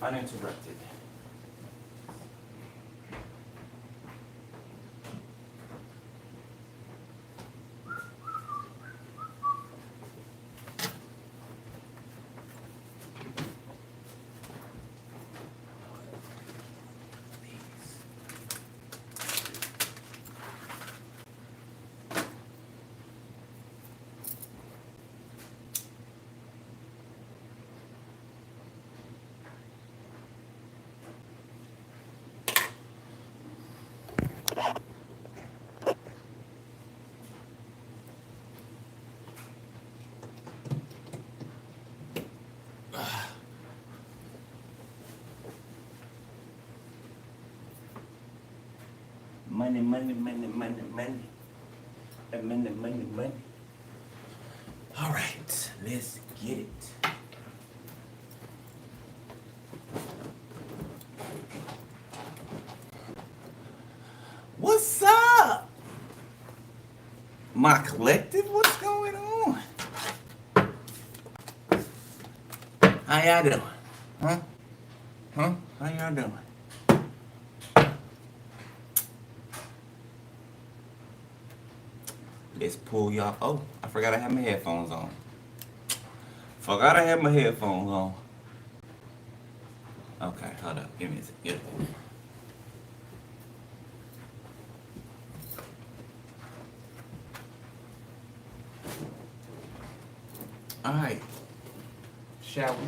uninterrupted. Money, money, money, money, money. Money, money, money. All right, let's get it. What's up? My collective, what's going on? How y'all doing? Huh? Huh? How y'all doing? Let's pull y'all. Oh, I forgot I had my headphones on. Forgot I had my headphones on. Okay, hold up. Give me a second. Get it. All right. Shall we?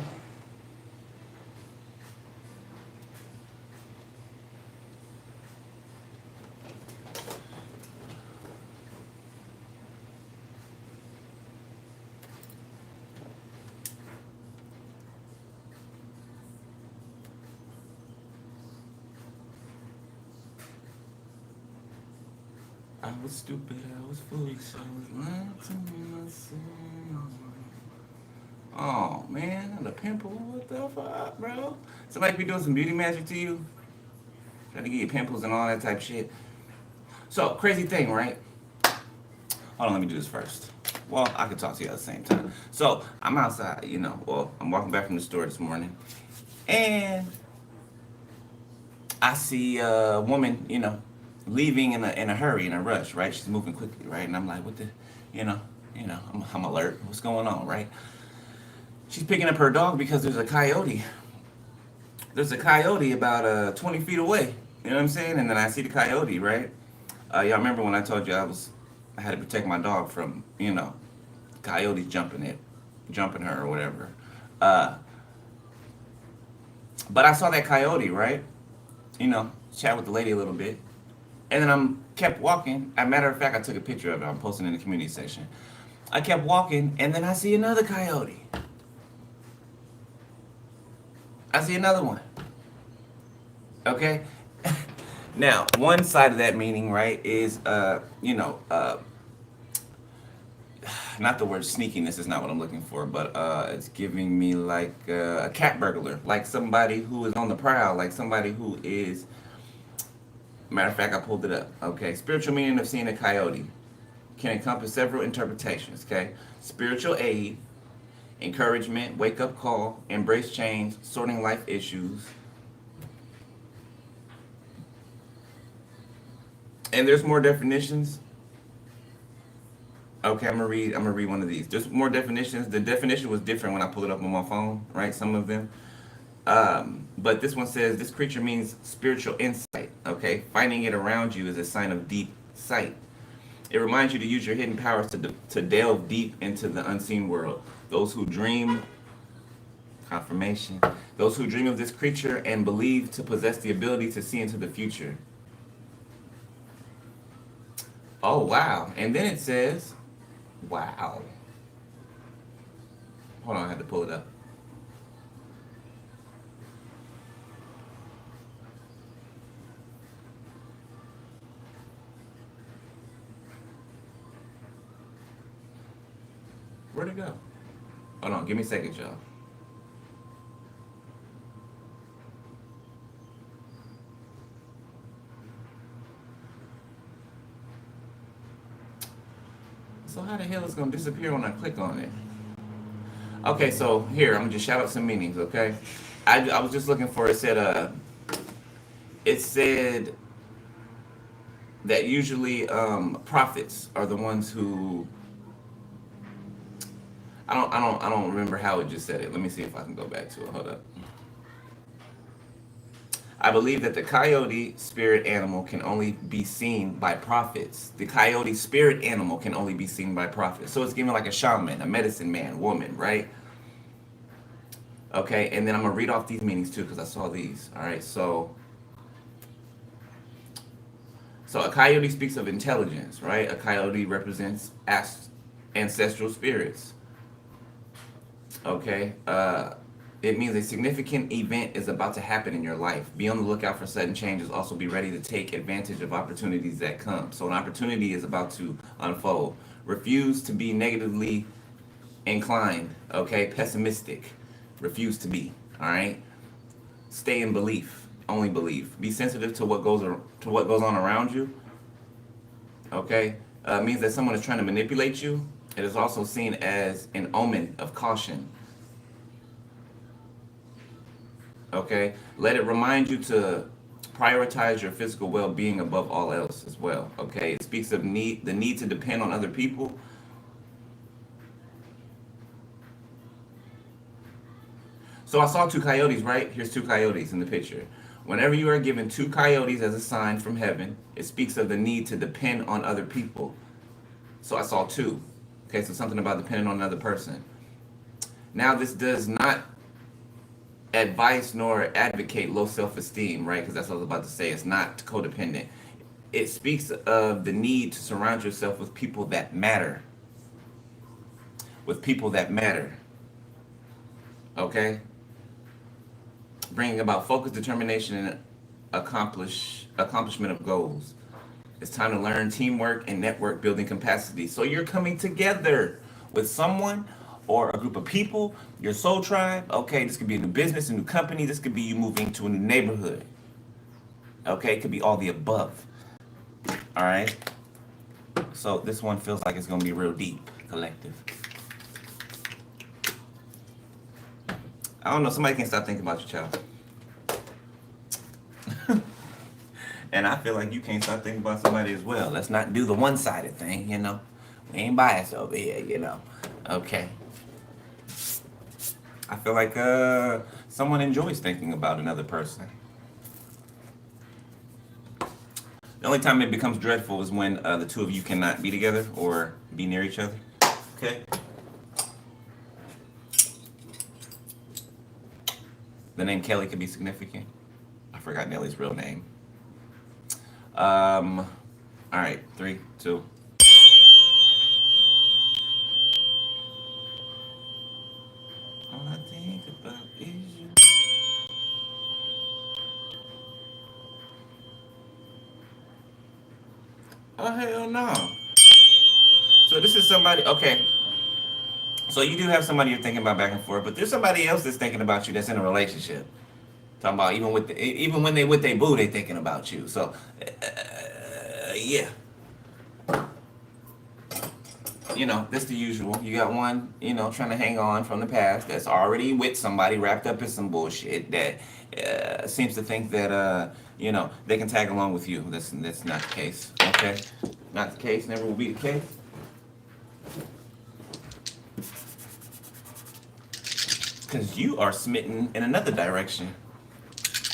I was stupid, I was foolish, I was lying to myself. Oh man, the pimple, what the fuck, bro? Somebody be doing some beauty magic to you? Trying to get you pimples and all that type of shit. So, crazy thing, right? Hold on, let me do this first. Well, I could talk to you at the same time. So, I'm outside, I'm walking back from the store this morning. And I see a woman, leaving in a hurry, in a rush, right? She's moving quickly, right? And I'm like, what the, I'm alert. What's going on, right? She's picking up her dog because there's a coyote. There's a coyote about 20 feet away. You know what I'm saying? And then I see the coyote, right? Y'all remember when I told you I had to protect my dog from, coyotes jumping her or whatever. But I saw that coyote, right? Chat with the lady a little bit. And then I kept walking. As a matter of fact, I took a picture of it. I'm posting in the community section. I kept walking, and then I see another coyote. I see another one. Okay? Now, one side of that meaning, right, is, not the word sneakiness is not what I'm looking for, but it's giving me like a cat burglar, like somebody who is on the prowl, like somebody who is. Matter of fact, I pulled it up. Okay, spiritual meaning of seeing a coyote can encompass several interpretations. Okay, spiritual aid, encouragement, wake up call, embrace change, sorting life issues. And there's more definitions. Okay, I'm gonna read one of these. There's more definitions. The definition was different when I pulled it up on my phone, right? Some of them. But this one says this creature means spiritual insight. Okay, finding it around you is a sign of deep sight. It reminds you to use your hidden powers to delve deep into the unseen world. Those who dream, confirmation. Those who dream of this creature and believe to possess the ability to see into the future. Oh wow! And then it says, wow. Hold on, I had to pull it up. Where'd it go? Hold on, give me a second, y'all. So how the hell is it gonna disappear when I click on it? Okay, so here, I'm gonna just shout out some meanings, okay? I was just looking for, it said that usually prophets are the ones who, I don't remember how it just said it. Let me see if I can go back to it. Hold up. I believe that the coyote spirit animal can only be seen by prophets. The coyote spirit animal can only be seen by prophets. So it's giving like a shaman, a medicine man, woman, right? Okay, and then I'm gonna read off these meanings too because I saw these. All right, so a coyote speaks of intelligence, right? A coyote represents ancestral spirits. Okay, it means a significant event is about to happen in your life. Be on the lookout for sudden changes. Also, be ready to take advantage of opportunities that come. So, an opportunity is about to unfold. Refuse to be negatively inclined. Okay, pessimistic. Refuse to be. All right. Stay in belief. Only believe. Be sensitive to what goes on around you. Okay, means that someone is trying to manipulate you. It is also seen as an omen of caution. Okay, let it remind you to prioritize your physical well-being above all else as well. Okay, it speaks of the need to depend on other people. So I saw two coyotes, right? Here's two coyotes in the picture. Whenever you are given two coyotes as a sign from heaven, it speaks of the need to depend on other people. So I saw two. Okay, so something about depending on another person. Now, this does not advise nor advocate low self-esteem, right? Because that's what I was about to say. It's not codependent. It speaks of the need to surround yourself with people that matter. With people that matter. Okay? Bringing about focus, determination, and accomplishment of goals. It's time to learn teamwork and network building capacity. So you're coming together with someone or a group of people, your soul tribe. Okay, this could be a new business, a new company. This could be you moving to a new neighborhood. Okay, it could be all the above. All right. So this one feels like it's going to be real deep, collective. I don't know. Somebody can't stop thinking about your child. And I feel like you can't stop thinking about somebody as well. Let's not do the one-sided thing, you know. We ain't biased over here, you know. Okay. I feel like someone enjoys thinking about another person. The only time it becomes dreadful is when the two of you cannot be together or be near each other. Okay. The name Kelly could be significant. I forgot Nelly's real name. All right, 3, 2. All I think about is you. Oh hell no. So this is somebody. Okay. So you do have somebody you're thinking about back and forth, but there's somebody else that's thinking about you that's in a relationship. Talking about even when they with their boo, they thinking about you. So yeah. You know, that's the usual. You got one, you know, trying to hang on from the past that's already with somebody wrapped up in some bullshit that seems to think that, you know, they can tag along with you. That's not the case. Okay? Not the case. Never will be the case. Because you are smitten in another direction.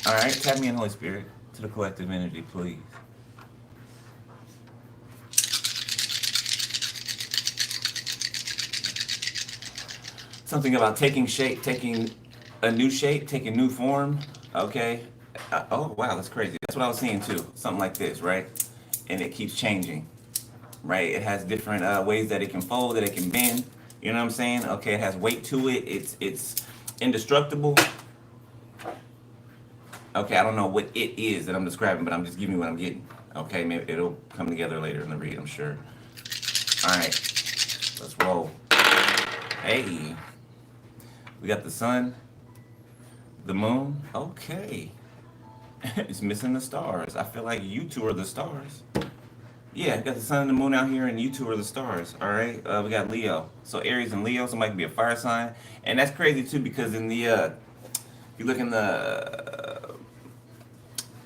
All right? Tap me in, Holy Spirit, to the collective energy, please. Something about taking shape, taking a new shape, taking new form. Okay. Oh wow, that's crazy. That's what I was seeing too. Something like this, right? And it keeps changing, right? It has different ways that it can fold, that it can bend. You know what I'm saying? Okay, it has weight to it. It's indestructible. Okay, I don't know what it is that I'm describing, but I'm just giving you what I'm getting. Okay, maybe it'll come together later in the read, I'm sure. All right, let's roll. Hey. We got the sun, the moon. Okay. It's missing the stars. I feel like you two are the stars. Yeah, got the sun and the moon out here, and you two are the stars. All right. We got Leo. So Aries and Leo. Somebody could be a fire sign, and that's crazy too because in the you look in the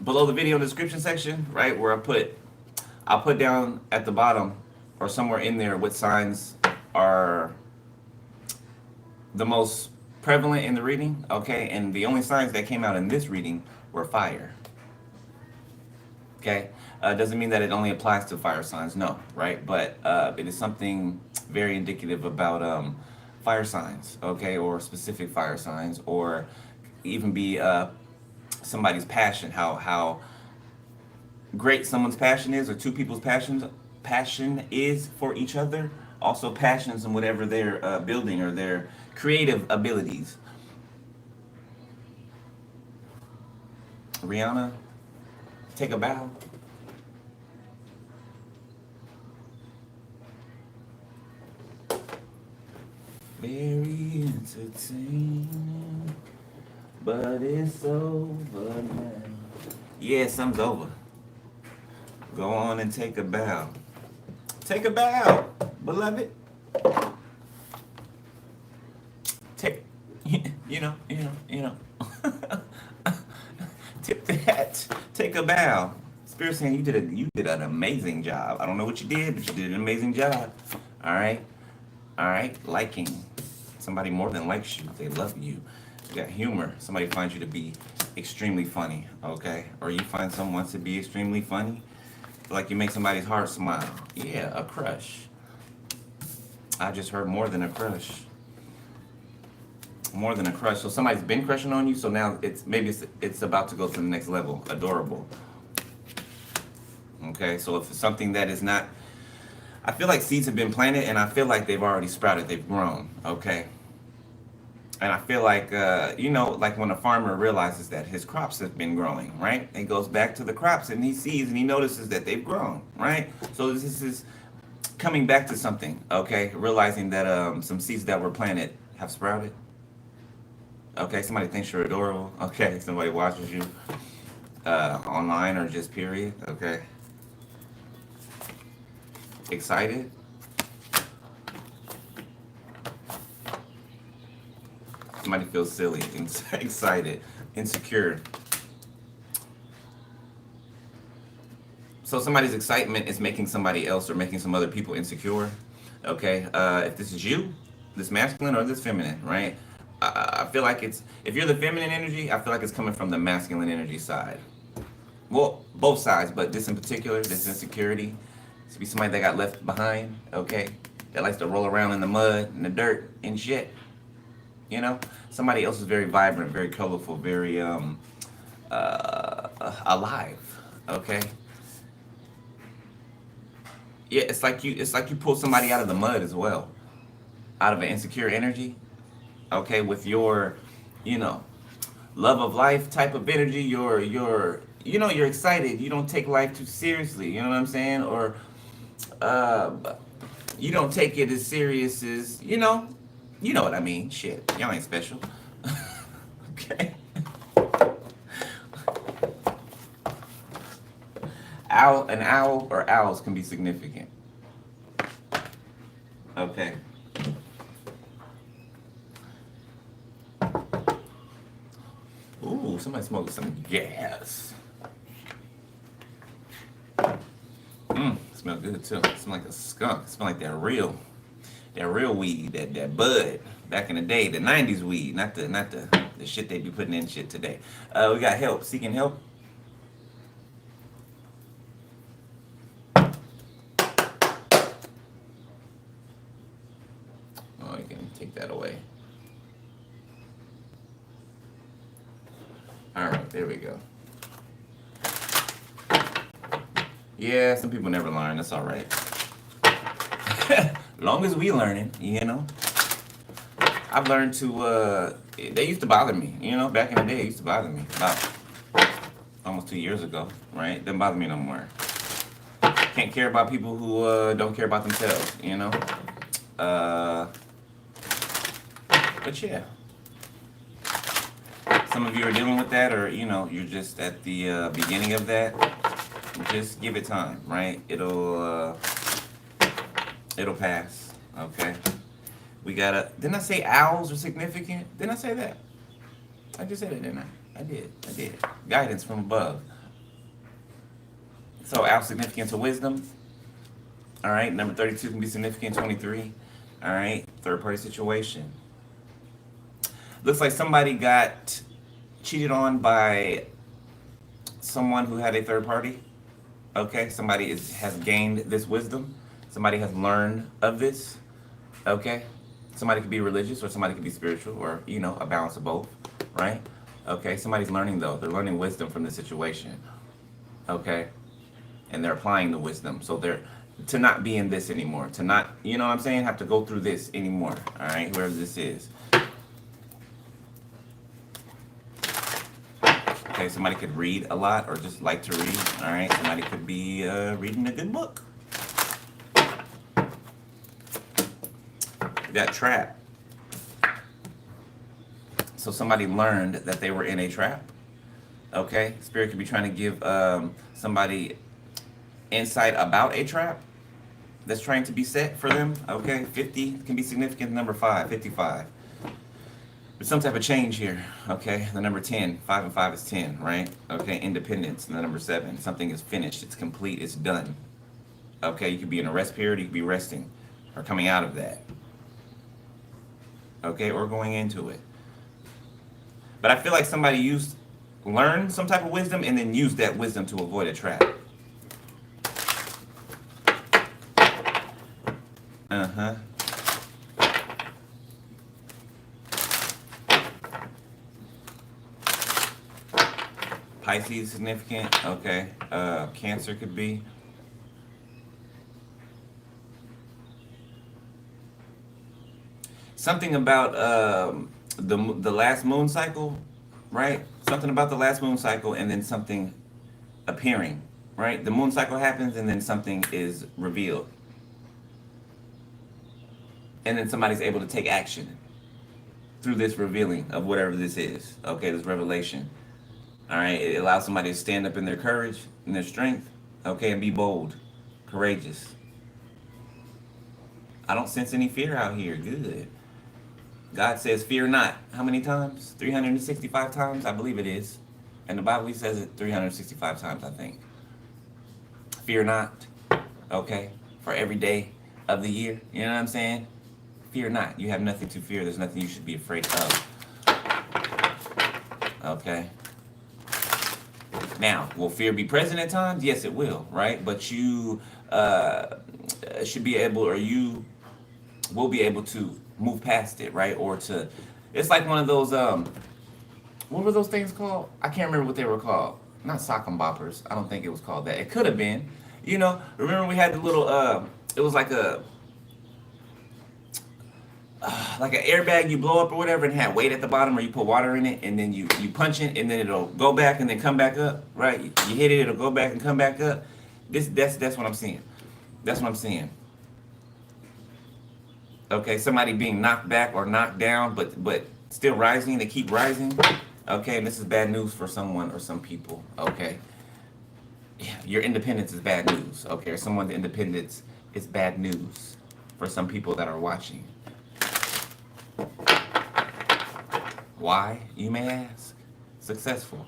below the video description section, right, where I'll put down at the bottom or somewhere in there what signs are the most prevalent in the reading, okay? And the only signs that came out in this reading were fire. Okay? Doesn't mean that it only applies to fire signs, no, right? But it is something very indicative about fire signs, okay? Or specific fire signs, or even be somebody's passion, how great someone's passion is, or two people's passion is for each other. Also passions and whatever they're building or their creative abilities. Rihanna, take a bow. Very entertaining, but it's over now. Yeah, something's over. Go on and take a bow. Take a bow, beloved. Take, you know. Tip that. Take a bow. Spirit saying you did an amazing job. I don't know what you did, but you did an amazing job. All right. Liking. Somebody more than likes you. They love you. You got humor. Somebody finds you to be extremely funny. Okay. Or you find someone to be extremely funny. Like you make somebody's heart smile. Yeah, a crush. I just heard more than a crush. More than a crush. So somebody's been crushing on you, so now it's about to go to the next level. Adorable. Okay, so if it's something that is not, I feel like seeds have been planted and I feel like they've already sprouted, they've grown, okay? And I feel like, like when a farmer realizes that his crops have been growing, right? It goes back to the crops and he sees and he notices that they've grown, right? So this is coming back to something, okay? Realizing that some seeds that were planted have sprouted. Okay, somebody thinks you're adorable. Okay, somebody watches you online or just period, okay? Excited. Somebody feels silly, excited, insecure. So somebody's excitement is making somebody else or making some other people insecure. Okay, if this is you, this masculine or this feminine, right? I feel like if you're the feminine energy, I feel like it's coming from the masculine energy side. Well, both sides, but this in particular, this insecurity, to be somebody that got left behind, okay? That likes to roll around in the mud and the dirt and shit. You know, somebody else is very vibrant, very colorful, very alive. Okay. Yeah, it's like you pull somebody out of the mud as well, out of an insecure energy. Okay, with your, love of life type of energy. You're excited. You don't take life too seriously. You know what I'm saying? Or you don't take it as serious as You know what I mean. Shit. Y'all ain't special. Okay. An owl or owls can be significant. Okay. Ooh, somebody smoked some gas. Smell good too. Smell like a skunk. Smell like that real weed, that bud back in the day, the 90s weed, not the shit they be putting in shit today. We got help, seeking help. Oh, you can take that away. All right, there we go. Yeah, some people never learn. That's all right. Long as we learning, I've learned to, they used to bother me, back in the day, it used to bother me about almost 2 years ago, right? Doesn't bother me no more. Can't care about people who don't care about themselves, but yeah. Some of you are dealing with that, or, you're just at the beginning of that. Just give it time, right? It'll pass, okay? We gotta, didn't I say owls are significant? Didn't I say that? I just said it, didn't I? I did. Guidance from above. So out significant to wisdom. All right, number 32 can be significant, 23. All right, third party situation. Looks like somebody got cheated on by someone who had a third party. Okay, somebody has gained this wisdom. Somebody has learned of this. Okay, somebody could be religious or somebody could be spiritual or, you know, a balance of both, right? Okay, somebody's learning though. They're learning wisdom from the situation. Okay, and they're applying the wisdom. So they're to not be in this anymore, to not, you know what I'm saying, have to go through this anymore. All right, whoever this is. Okay, somebody could read a lot or just like to read. All right, somebody could be reading a good book. We got trap. So somebody learned that they were in a trap. Okay, Spirit could be trying to give somebody insight about a trap that's trying to be set for them. Okay, 50 can be significant. Number 5, 55. There's some type of change here. Okay, the number 10, 5 and 5 is 10, right? Okay, independence. And the number 7, something is finished, it's complete, it's done. Okay, you could be in a rest period, you could be resting or coming out of that. Okay, or going into it. But I feel like somebody learned some type of wisdom and then used that wisdom to avoid a trap. Uh-huh. Pisces significant. Okay. Cancer could be. Something about the last moon cycle, right? Something about the last moon cycle and then something appearing, right? The moon cycle happens and then something is revealed. And then somebody's able to take action through this revealing of whatever this is. Okay, this revelation. All right, it allows somebody to stand up in their courage and their strength, okay, and be bold, courageous. I don't sense any fear out here. Good. God says, fear not. How many times? 365 times? I believe it is. And the Bible says it 365 times, I think. Fear not, okay, for every day of the year. You know what I'm saying? Fear not. You have nothing to fear. There's nothing you should be afraid of. Okay. Now, will fear be present at times? Yes, it will, right? But you should be able, or you will be able to move past it, right? Or to, it's like one of those, what were those things called? I can't remember what they were called. Not sock and boppers. I don't think it was called that. It could have been. You know, remember we had the little, it was like an airbag you blow up or whatever and had weight at the bottom, or you put water in it and then you punch it and then it'll go back and then come back up, right? You hit it, it'll go back and come back up. That's what I'm seeing. That's what I'm seeing. Okay, somebody being knocked back or knocked down, but still rising. They keep rising. Okay, and this is bad news for someone or some people. Okay, your independence is bad news. Okay, or someone's independence is bad news for some people that are watching. Why, you may ask? Successful.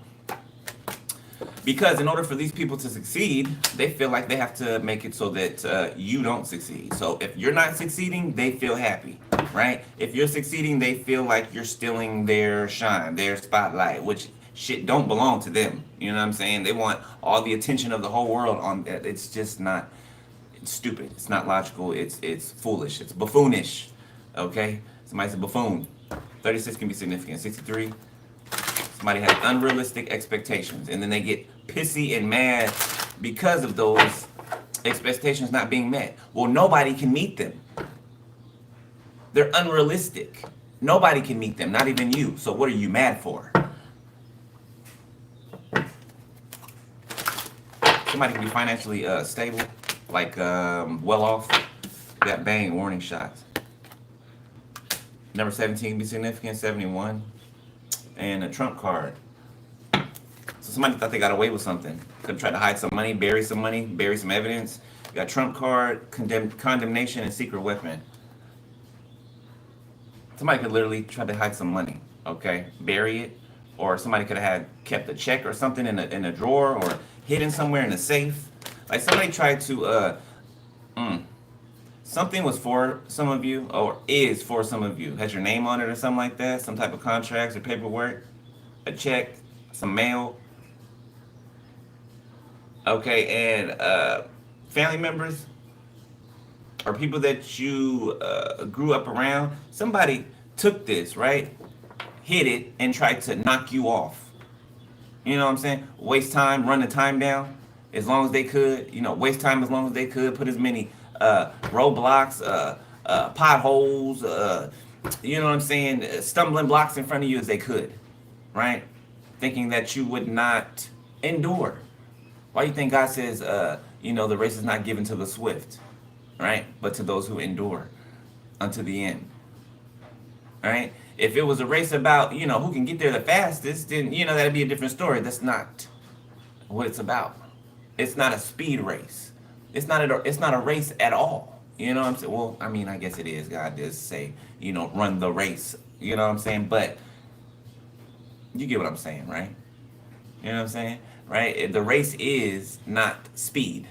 Because in order for these people to succeed, they feel like they have to make it so that you don't succeed. So if you're not succeeding, they feel happy, right? If you're succeeding, they feel like you're stealing their shine, their spotlight, which shit don't belong to them. You know what I'm saying? They want all the attention of the whole world on that. It's just not, it's stupid. It's not logical. It's foolish. It's buffoonish. Okay? Somebody's a buffoon. 36 can be significant. 63, somebody has unrealistic expectations, and then they get pissy and mad because of those expectations not being met. Well, nobody can meet them. They're unrealistic. Nobody can meet them, not even you. So what are you mad for? Somebody can be financially stable, like well off. Got bang warning shots. Number 17 can be significant, 71. And a trump card. So somebody thought they got away with something. Could try to hide some money, bury some evidence. You got trump card, condemnation, and secret weapon. Somebody could literally try to hide some money, okay? Bury it, or somebody could have kept a check or something in a drawer or hidden somewhere in a safe. Like somebody tried to something was for some of you or is for some of you. Has your name on it or something like that? Some type of contracts or paperwork, a check, some mail. Okay, and family members or people that you grew up around, somebody took this, right? Hit it and tried to knock you off. You know what I'm saying? Waste time, run the time down as long as they could. You know, waste time as long as they could. Put as many roadblocks, potholes, you know what I'm saying, stumbling blocks in front of you as they could, right? Thinking that you would not endure. Why do you think God says, the race is not given to the swift, right? But to those who endure unto the end, right? If it was a race about, who can get there the fastest, then, that'd be a different story. That's not what it's about. It's not a speed race. It's not a race at all. You know what I'm saying? Well, I mean, I guess it is. God does say, run the race. You know what I'm saying? But you get what I'm saying, right? You know what I'm saying? Right? The race is not speed,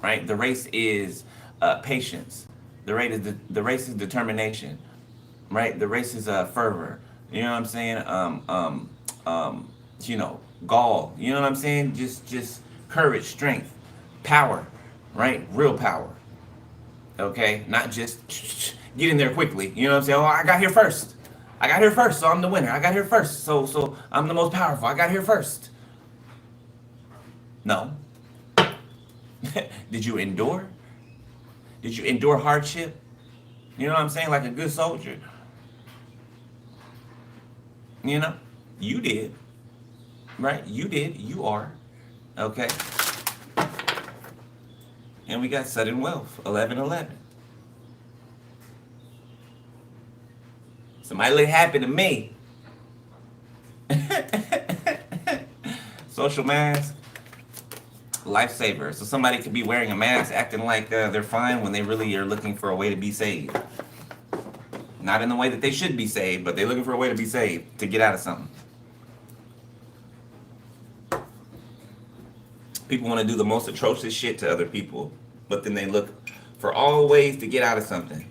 right? The race is patience. The race is determination, right? The race is fervor. You know what I'm saying? Gall. You know what I'm saying? Just courage, strength, power, right? Real power. Okay, not just get in there quickly. You know what I'm saying? Oh, I got here first. I got here first, so I'm the winner. I got here first, so I'm the most powerful. I got here first. No. Did you endure? Did you endure hardship? You know what I'm saying? Like a good soldier. You know? You did. Right? You did. You are. Okay? And we got sudden wealth. 1111. Somebody let it happen to me. Social mask. Lifesaver. So somebody could be wearing a mask acting like they're fine when they really are looking for a way to be saved. Not in the way that they should be saved, but they're looking for a way to be saved, to get out of something. People want to do the most atrocious shit to other people, but then they look for all ways to get out of something.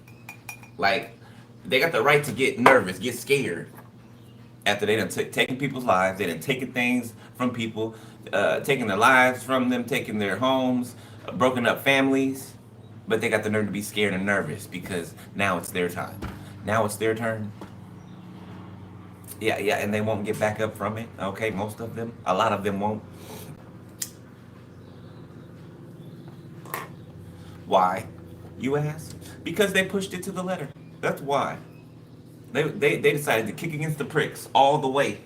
Like, they got the right to get nervous, get scared, after they done taken people's lives, they done taken things from people, taking their lives from them, taking their homes, broken up families, but they got the nerve to be scared and nervous because now it's their time. Now it's their turn. Yeah, and they won't get back up from it. Okay, most of them. A lot of them won't. Why, you ask? Because they pushed it to the letter. That's why. They decided to kick against the pricks all the way.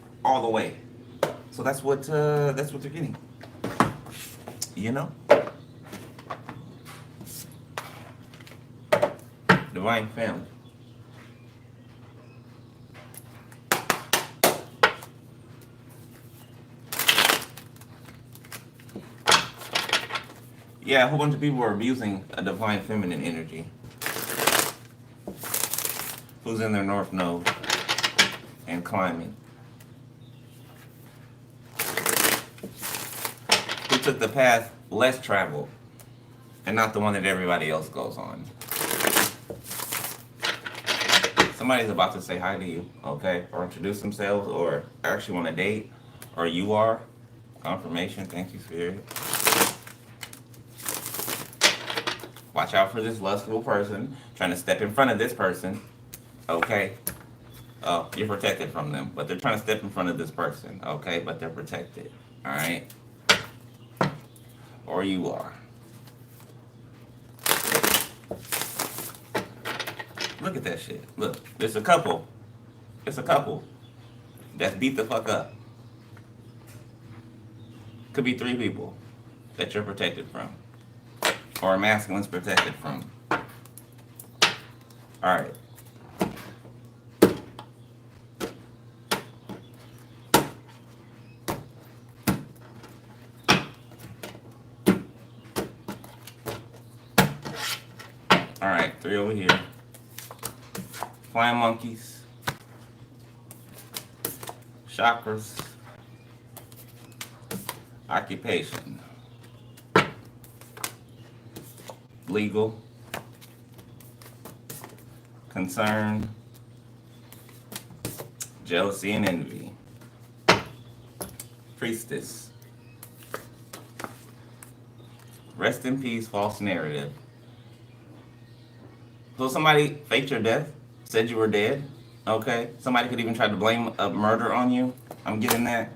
So that's what they're getting. You know? Divine family. Yeah, a whole bunch of people are abusing a divine feminine energy. Who's in their north node and climbing. Who took the path less traveled and not the one that everybody else goes on. Somebody's about to say hi to you, okay? Or introduce themselves, or actually want to date, or you are. Confirmation, thank you, Spirit. Watch out for this lustful person trying to step in front of this person. Okay? Oh, you're protected from them, but they're trying to step in front of this person. Okay? But they're protected. Alright? Or you are. Look at that shit. Look, there's a couple. It's a couple that's beat the fuck up. Could be 3 people that you're protected from. Or a masculine's protected from. Alright. Alright, 3 over here. Flying monkeys. Chakras. Occupation. Legal. Concern. Jealousy and envy. Priestess. Rest in peace, false narrative. So somebody faked your death, said you were dead. Okay. Somebody could even try to blame a murder on you. I'm getting that.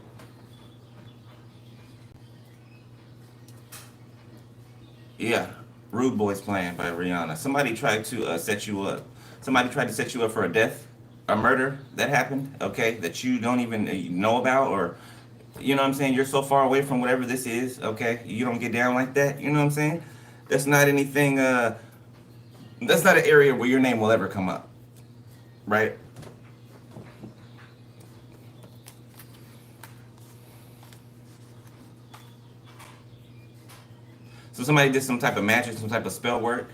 Yeah. Rude Boys Plan by Rihanna. Somebody tried to set you up. Somebody tried to set you up for a death, a murder that happened, okay, that you don't even know about, or, you know what I'm saying, you're so far away from whatever this is, okay, you don't get down like that, you know what I'm saying? That's not anything, that's not an area where your name will ever come up, right? So somebody did some type of magic, some type of spell work,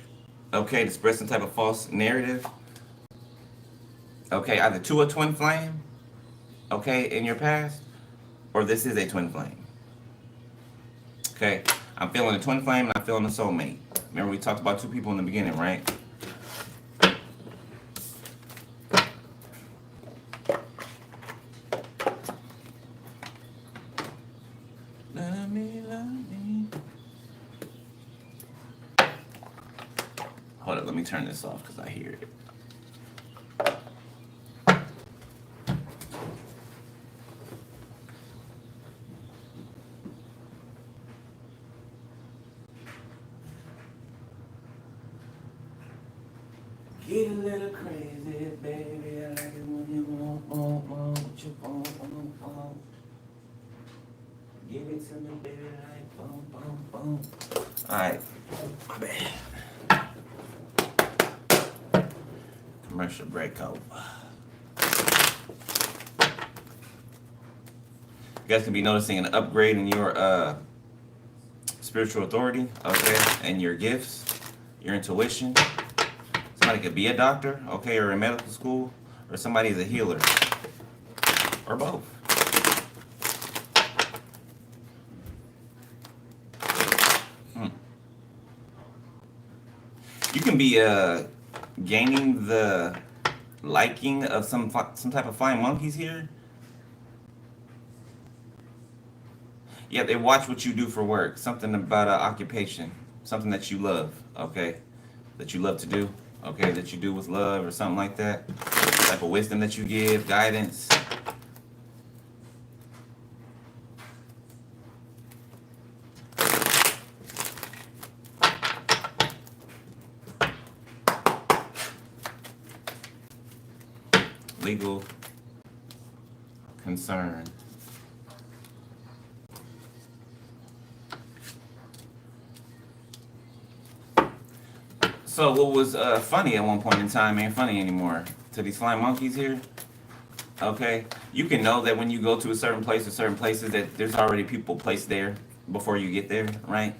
okay, to spread some type of false narrative, okay, either to a twin flame, okay, in your past, or this is a twin flame. Okay, I'm feeling a twin flame and I'm feeling a soulmate. Remember we talked about two people in the beginning, right? Love me, love me. Hold up, let me turn this off because I hear it. Get a little crazy, baby. I like it when you want, what you want. Give it to me, baby, like boom. Alright, my bad. Commercial break over. You guys can be noticing an upgrade in your spiritual authority, okay, and your gifts, your intuition. Somebody could be a doctor, okay, or in medical school, or somebody's a healer, or both. You can be gaining the liking of some type of flying monkeys here. Yeah, they watch what you do for work. Something about an occupation, something that you love, okay, that you love to do. Okay, that you do with love or something like that. The type of wisdom that you give, guidance. Legal concern. So what was funny at one point in time ain't funny anymore to these flying monkeys here. Okay, you can know that when you go to a certain place or certain places that there's already people placed there before you get there, right?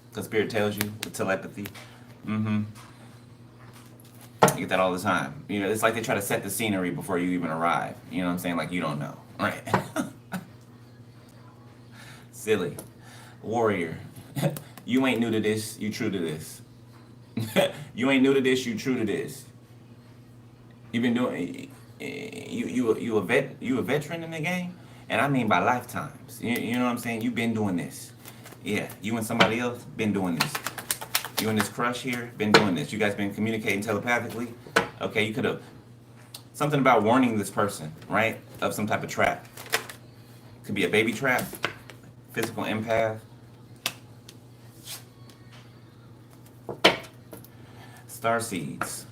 Because Spirit tells you with telepathy. You get that all the time. You know, it's like they try to set the scenery before you even arrive. You know what I'm saying? Like you don't know, right? Silly. Warrior. You ain't new to this, you true to this. You ain't new to this, you true to this. You've been doing you a veteran in the game, and I mean by lifetimes. You know what I'm saying? You've been doing this. Yeah, you and somebody else been doing this. You and this crush here been doing this. You guys been communicating telepathically. Okay, you could have something about warning this person, right, of some type of trap. Could be a baby trap, physical empath. Starseeds.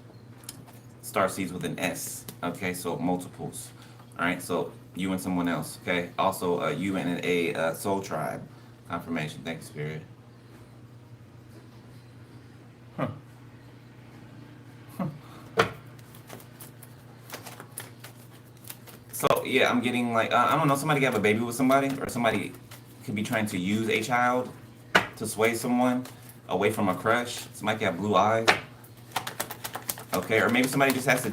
Starseeds with an S. Okay, so multiples. All right, so you and someone else. Okay, also you and a soul tribe. Confirmation. Thank you, Spirit. So yeah, I'm getting like I don't know. Somebody could have a baby with somebody, or somebody could be trying to use a child to sway someone away from a crush. Somebody could have blue eyes. Okay, or maybe somebody just has to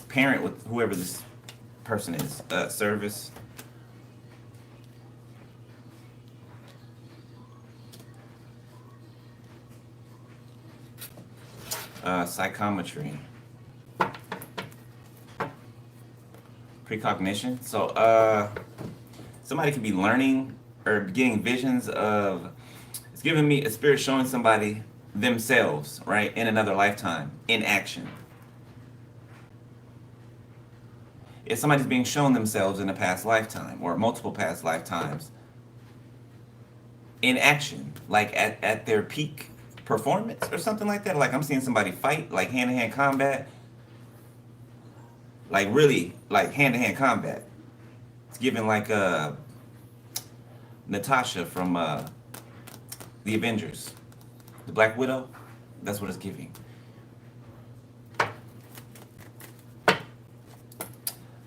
parent with whoever this person is. Service. Psychometry. Precognition. So, somebody could be learning or getting visions of, it's giving me a spirit showing somebody themselves, right, in another lifetime, in action. If somebody's being shown themselves in a past lifetime or multiple past lifetimes in action, like at their peak performance or something like that. Like I'm seeing somebody fight, like hand-to-hand combat, like really like hand-to-hand combat. It's giving like Natasha from the Avengers, the Black Widow. That's what it's giving.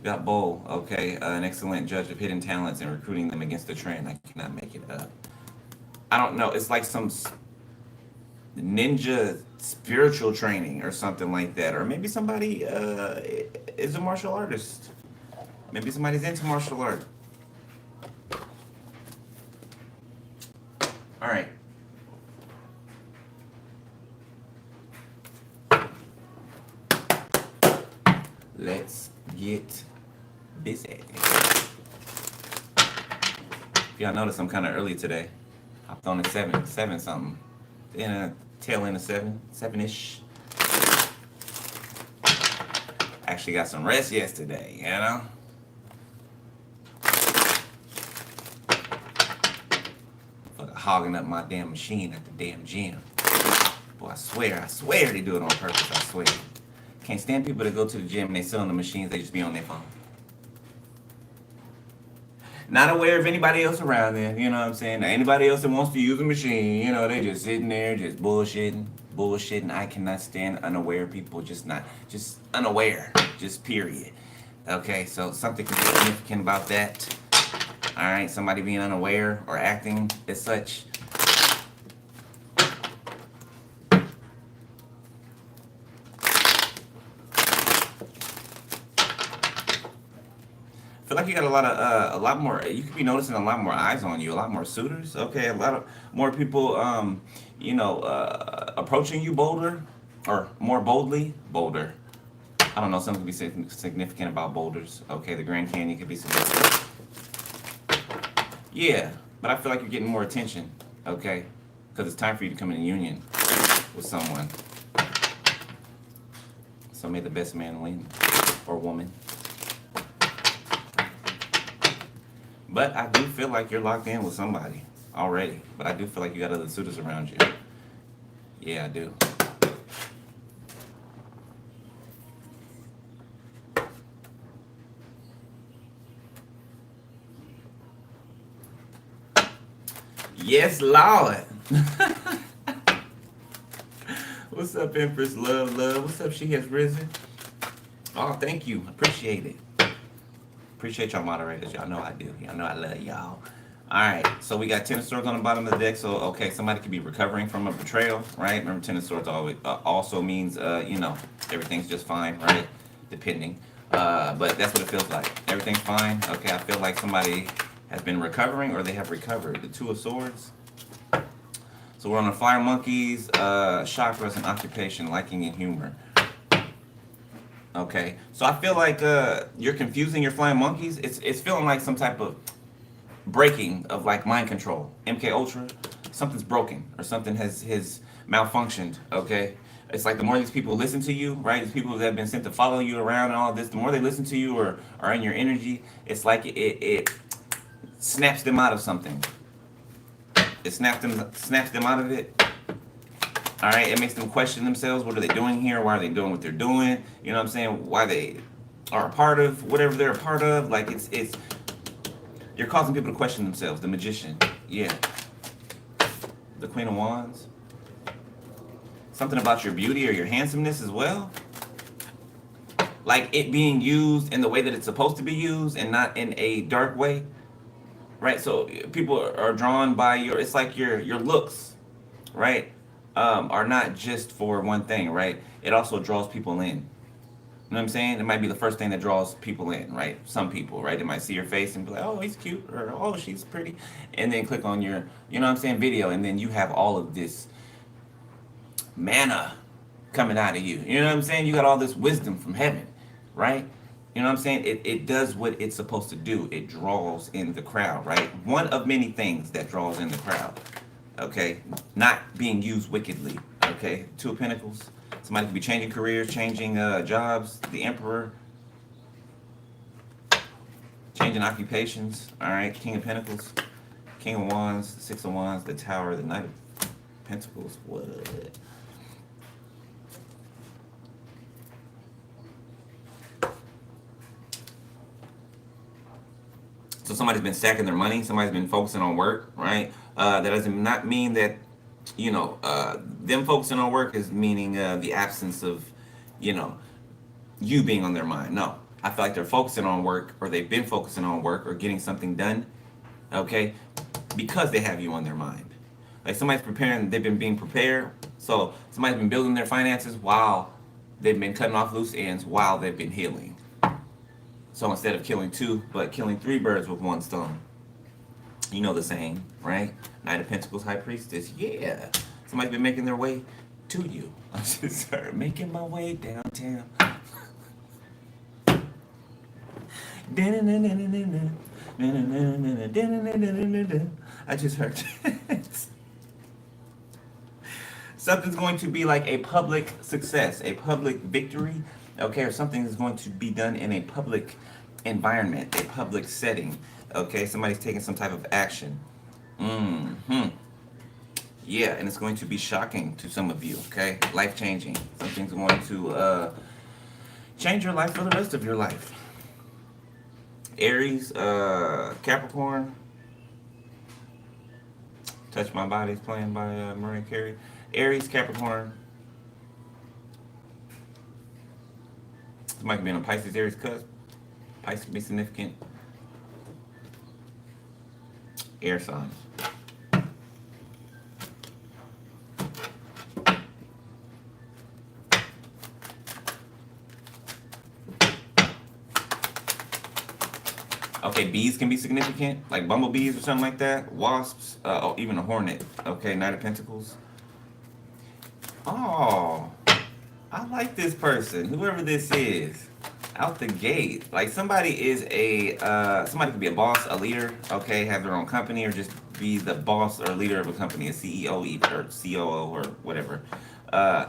Got Bull, okay, an excellent judge of hidden talents and recruiting them against the trend. I cannot make it up. I don't know. It's like some ninja spiritual training or something like that, or maybe somebody is a martial artist. Maybe somebody's into martial art. All right. Let's get busy. Y'all notice I'm kind of early today. Hopped on at 7 something. In a tail end of 7-ish. Actually got some rest yesterday, you know? Fucking hogging up my damn machine at the damn gym. Boy, I swear they do it on purpose, I swear. Can't stand people that go to the gym and they sit on the machines, they just be on their phone. Not aware of anybody else around there, you know what I'm saying? Anybody else that wants to use a machine, you know, they just sitting there, just bullshitting. I cannot stand unaware people, just unaware, just period. Okay, so something could be significant about that. All right, somebody being unaware or acting as such. I feel like you got a lot more. You could be noticing a lot more eyes on you, a lot more suitors. Okay, a lot of more people, approaching you bolder or more boldly. Bolder. I don't know. Something could be significant about boulders. Okay, the Grand Canyon could be significant. Yeah, but I feel like you're getting more attention. Okay, because it's time for you to come in union with someone. So may the best man win or woman. But I do feel like you're locked in with somebody already. But I do feel like you got other suitors around you. Yeah, I do. Yes, Lord. What's up, Empress? Love. What's up? She has risen. Oh, thank you. Appreciate it. Appreciate y'all moderators. Y'all know I do. Y'all know I love y'all. Alright, so we got Ten of Swords on the bottom of the deck. So, okay, somebody could be recovering from a betrayal, right? Remember, Ten of Swords always also means, everything's just fine, right? Depending. But that's what it feels like. Everything's fine. Okay, I feel like somebody has been recovering or they have recovered. The Two of Swords. So we're on the Fire Monkeys, chakras and occupation, liking and humor. Okay, so I feel like you're confusing your flying monkeys. It's feeling like some type of breaking of like mind control. MK Ultra, something's broken or something has malfunctioned. Okay, it's like the more these people listen to you, right? These people that have been sent to follow you around and all this, the more they listen to you or are in your energy, it's like it snaps them out of something. It snaps them out of it. All right, it makes them question themselves. What are they doing here? Why are they doing what they're doing? You know what I'm saying? Why they are a part of whatever they're a part of. Like it's you're causing people to question themselves. The Magician, yeah. The Queen of Wands. Something about your beauty or your handsomeness as well. Like it being used in the way that it's supposed to be used and not in a dark way. Right? So people are drawn by it's like your looks, right? Are not just for one thing, right? It also draws people in. You know what I'm saying? It might be the first thing that draws people in, right? Some people, right? They might see your face and be like, oh, he's cute, or oh, she's pretty. And then click on your, you know what I'm saying, video, and then you have all of this mana coming out of you. You know what I'm saying? You got all this wisdom from heaven, right? You know what I'm saying? It does what it's supposed to do. It draws in the crowd, right? One of many things that draws in the crowd. Okay? Not being used wickedly. Okay? Two of Pentacles. Somebody could be changing careers, changing jobs. The Emperor. Changing occupations. Alright? King of Pentacles. King of Wands. Six of Wands. The Tower. The Knight of Pentacles. What? So somebody's been stacking their money. Somebody's been focusing on work, right? That doesn't not mean that, them focusing on work is meaning the absence of, you being on their mind. No, I feel like they're focusing on work, or they've been focusing on work, or getting something done, okay, because they have you on their mind. Like somebody's preparing, they've been being prepared. So somebody's been building their finances while they've been cutting off loose ends while they've been healing. So instead of killing two, but killing three birds with one stone. You know the saying, right? Knight of Pentacles, High Priestess. Yeah. Somebody's been making their way to you. I just started making my way downtown. I just heard that. Something's going to be like a public success, a public victory, okay, or something is going to be done in a public environment, a public setting, okay? Somebody's taking some type of action. Yeah, and it's going to be shocking to some of you, okay? Life-changing. Something's going to change your life for the rest of your life. Aries, Capricorn. Touch My Body is playing by Mariah Carey. Aries, Capricorn. Somebody could be on a Pisces, Aries cusp. Pisces could be significant. Air signs. Okay, bees can be significant, like bumblebees or something like that. Wasps, even a hornet. Okay, Knight of Pentacles. Oh, I like this person, whoever this is, out the gate. Like somebody is somebody could be a boss, a leader, okay, have their own company, or just be the boss or leader of a company, a CEO or COO or whatever. It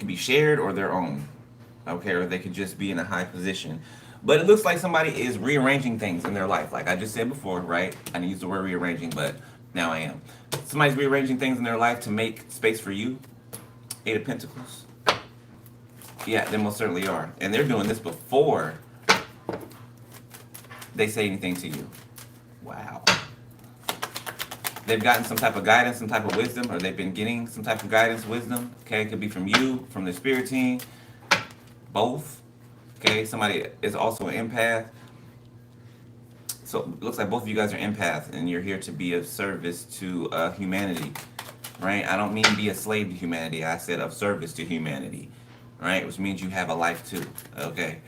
can be shared or their own, okay, or they could just be in a high position. But it looks like somebody is rearranging things in their life. Like I just said before, right? I didn't use the word rearranging, but now I am. Somebody's rearranging things in their life to make space for you. Eight of Pentacles. Yeah, they most certainly are. And they're doing this before they say anything to you. Wow. They've gotten some type of guidance, some type of wisdom, or they've been getting some type of guidance, wisdom. Okay, it could be from you, from the spirit team, both. Okay, somebody is also an empath. So it looks like both of you guys are empaths, and you're here to be of service to humanity, right? I don't mean be a slave to humanity. I said of service to humanity, right? Which means you have a life too, okay?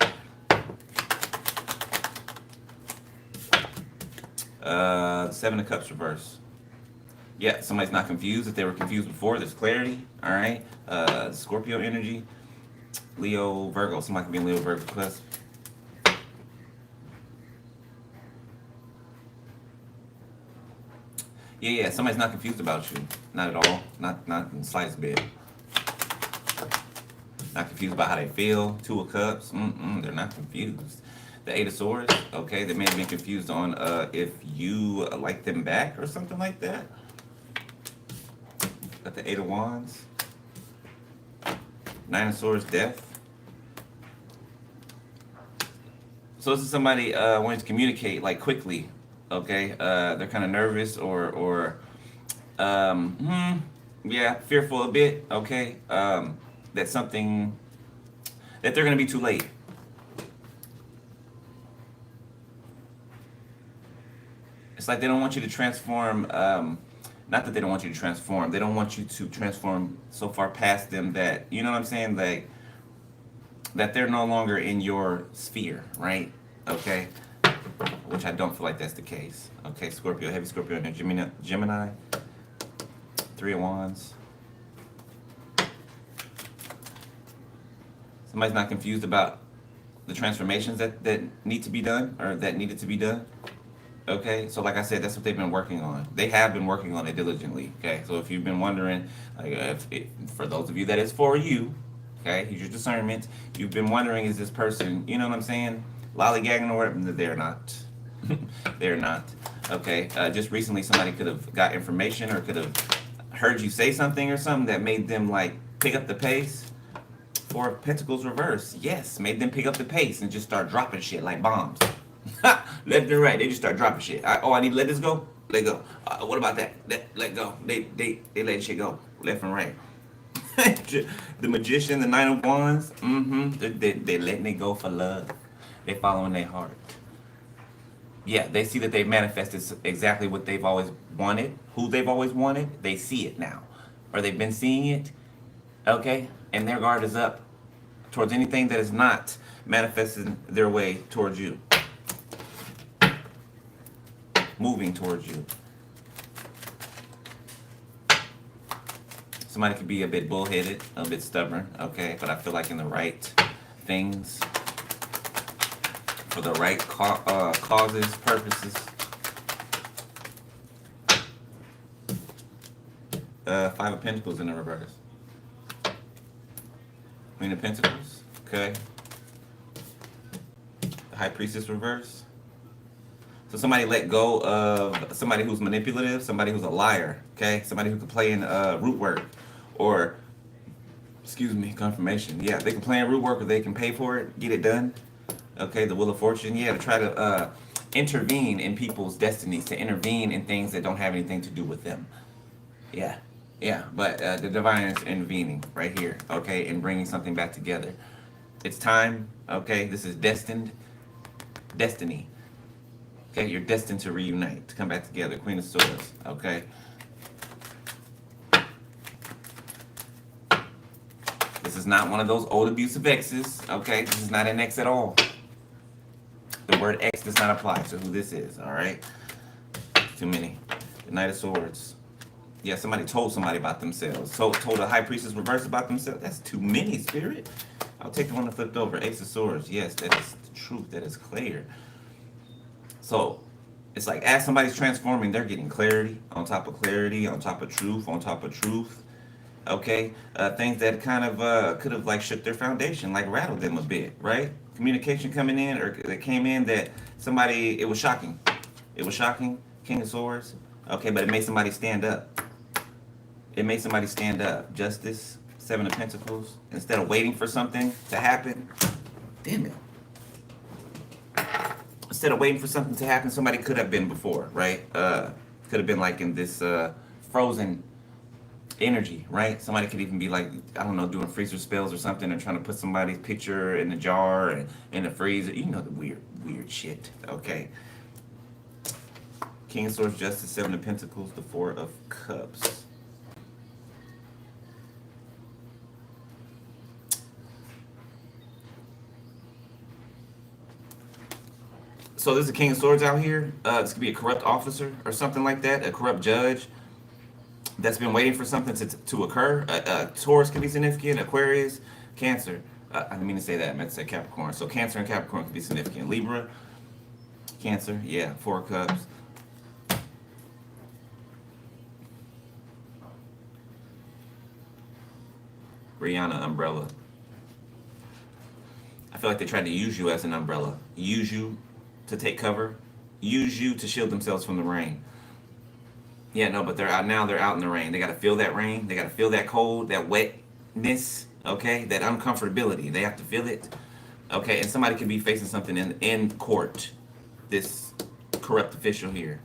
Seven of Cups reverse. Yeah, somebody's not confused. If they were confused before, there's clarity, all right? Scorpio energy. Leo, Virgo. Somebody can be in Leo, Virgo plus. Yeah. Somebody's not confused about you. Not at all. Not in the slightest bit. Not confused about how they feel. Two of Cups. They're not confused. The Eight of Swords. Okay, they may have been confused on if you like them back or something like that. Got the Eight of Wands. Nine of Swords, Death. So this is somebody wanting to communicate like quickly, okay? They're kind of nervous or fearful a bit, okay? That something, that they're gonna be too late. It's like they don't want you to transform, not that they don't want you to transform, they don't want you to transform so far past them that, you know what I'm saying? Like, that they're no longer in your sphere, right? Okay? Which I don't feel like that's the case. Okay, Scorpio, heavy Scorpio, and Gemini. Three of Wands. Somebody's not confused about the transformations that need to be done or that needed to be done. Okay, so like I said, that's what they've been working on. They have been working on it diligently. Okay, so if you've been wondering, like, if for those of you that is for you, okay, here's your discernment. You've been wondering, is this person, you know what I'm saying, lollygagging or whatever? They're not. They're not. Okay, just recently somebody could have got information or could have heard you say something or something that made them like pick up the pace. Four of Pentacles reverse, yes, made them pick up the pace and just start dropping shit like bombs. Left and right, they just start dropping shit. I need to let this go. Let go. What about that? Let go. They let shit go left and right. The Magician, the Nine of Wands. They letting it go for love. They following their heart. Yeah, they see that they've manifested exactly what they've always wanted, who they've always wanted. They see it now, or they've been seeing it. Okay, and their guard is up towards anything that is not manifesting their way towards you, moving towards you. Somebody could be a bit bullheaded, a bit stubborn, okay, but I feel like in the right things, for the right causes, purposes. Five of Pentacles in the reverse. Queen of Pentacles, okay. The High Priestess reverse. So somebody let go of somebody who's manipulative, somebody who's a liar, okay? Somebody who can play in root work or, excuse me, confirmation. Yeah, they can play in root work or they can pay for it, get it done. Okay, the Wheel of Fortune, yeah, to try to intervene in people's destinies, to intervene in things that don't have anything to do with them. Yeah, but the divine is intervening right here, okay, and bringing something back together. It's time, okay, this is destiny. Okay, you're destined to reunite, to come back together. Queen of Swords, okay. This is not one of those old abusive exes, okay? This is not an ex at all. The word ex does not apply to who this is, all right? Too many. The Knight of Swords. Yeah, somebody told somebody about themselves. So told a High Priestess reverse about themselves. That's too many, Spirit. I'll take the one that flipped over. Ace of Swords. Yes, that is the truth. That is clear. So it's like as somebody's transforming, they're getting clarity on top of clarity, on top of truth, on top of truth. Okay, things that kind of could have like shook their foundation, like rattled them a bit, right? Communication coming in, or that came in that somebody, it was shocking. It was shocking. King of Swords. Okay, but it made somebody stand up. It made somebody stand up. Justice, Seven of Pentacles. Instead of waiting for something to happen, damn it. Instead of waiting for something to happen, somebody could have been before, right? Could have been like in this frozen energy, right? Somebody could even be like, I don't know, doing freezer spells or something and trying to put somebody's picture in the jar and in the freezer. You know the weird shit, okay? King of Swords, Justice, Seven of Pentacles, the Four of Cups. So there's a King of Swords out here. This could be a corrupt officer or something like that, a corrupt judge that's been waiting for something to occur. Taurus can be significant, Aquarius, Cancer. I didn't mean to say that, I meant to say Capricorn. So Cancer and Capricorn can be significant. Libra, Cancer, yeah, Four of Cups. Rihanna, umbrella. I feel like they tried to use you as an umbrella. Use you to take cover. Use you to shield themselves from the rain. Yeah, no, but they're out now. They're out in the rain. They got to feel that rain. They got to feel that cold, that wetness, okay? That uncomfortability. They have to feel it, okay? And somebody could be facing something in court. This corrupt official here.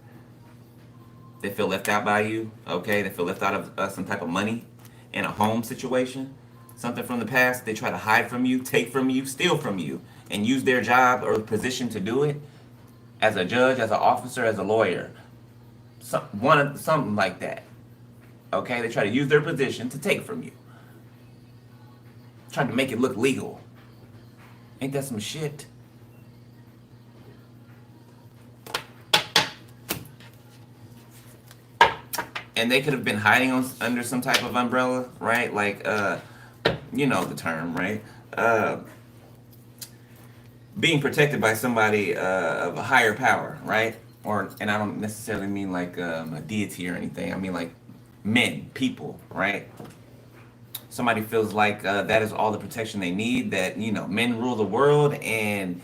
They feel left out by you, okay? They feel left out of some type of money in a home situation. Something from the past. They try to hide from you, take from you, steal from you, and use their job or position to do it as a judge, as an officer, as a lawyer. Something like that. Okay, they try to use their position to take from you. Trying to make it look legal. Ain't that some shit? And they could have been hiding under some type of umbrella, right? Like, you know the term, right? being protected by somebody of a higher power, right? Or, and I don't necessarily mean like a deity or anything. I mean like men, people, right? Somebody feels like that is all the protection they need. That men rule the world, and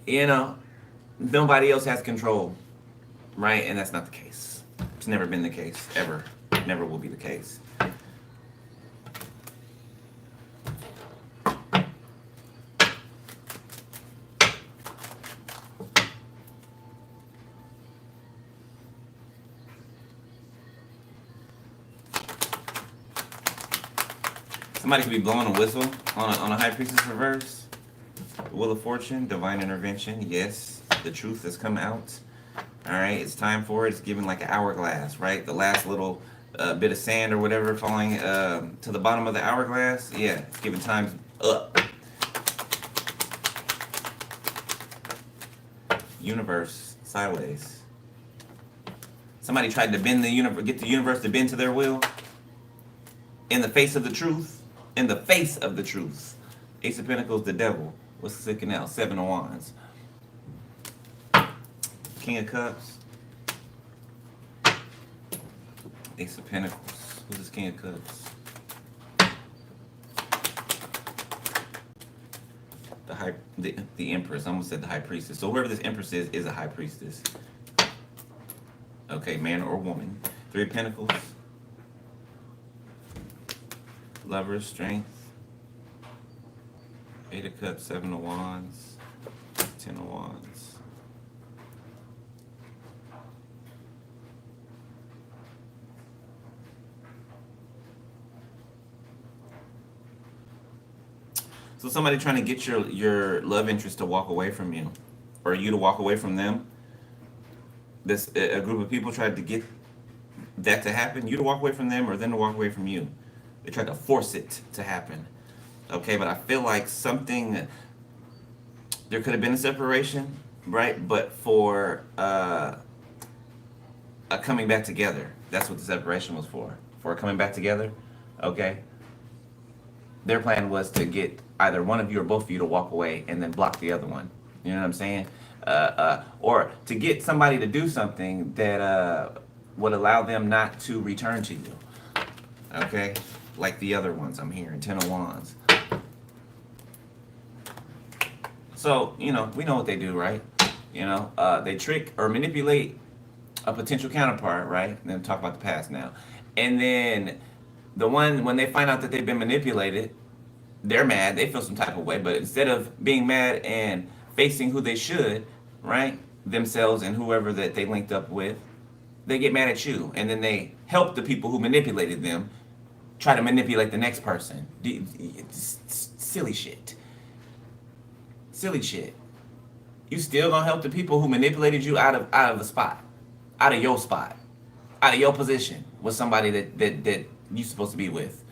you know, nobody else has control, right? And that's not the case. It's never been the case, ever. Never will be the case. Somebody could be blowing a whistle on a high priestess reverse. Wheel of Fortune, divine intervention. Yes, the truth has come out. All right, it's time for it. It's given like an hourglass, right? The last little bit of sand or whatever falling to the bottom of the hourglass. Yeah, it's giving time up. Universe sideways. Somebody tried to bend the universe, get the universe to bend to their will. In the face of the truth. In the face of the truth. Ace of Pentacles, the devil. What's sticking out? Seven of Wands. King of Cups. Ace of Pentacles. Who's this King of Cups? The Empress. I almost said the High Priestess. So whoever this Empress is a High Priestess. Okay, man or woman. Three of Pentacles. Lovers, Strength. Eight of Cups, Seven of Wands, Ten of Wands. So somebody trying to get your love interest to walk away from you, or you to walk away from them. A group of people tried to get that to happen, you to walk away from them, or them to walk away from you. They tried to force it to happen. Okay, but I feel like there could have been a separation, right? But for a coming back together. That's what the separation was for. For coming back together, okay? Their plan was to get either one of you or both of you to walk away and then block the other one. You know what I'm saying? Or to get somebody to do something that would allow them not to return to you. Okay? Like the other ones I'm hearing, Ten of Wands. So, we know what they do, right? They trick or manipulate a potential counterpart, right? And then talk about the past now. And then when they find out that they've been manipulated, they're mad, they feel some type of way, but instead of being mad and facing who they should, right? Themselves and whoever that they linked up with, they get mad at you. And then they help the people who manipulated them try to manipulate the next person. Silly shit. Silly shit. You still gonna help the people who manipulated you out of the spot, out of your spot, out of your position with somebody that you supposed to be with.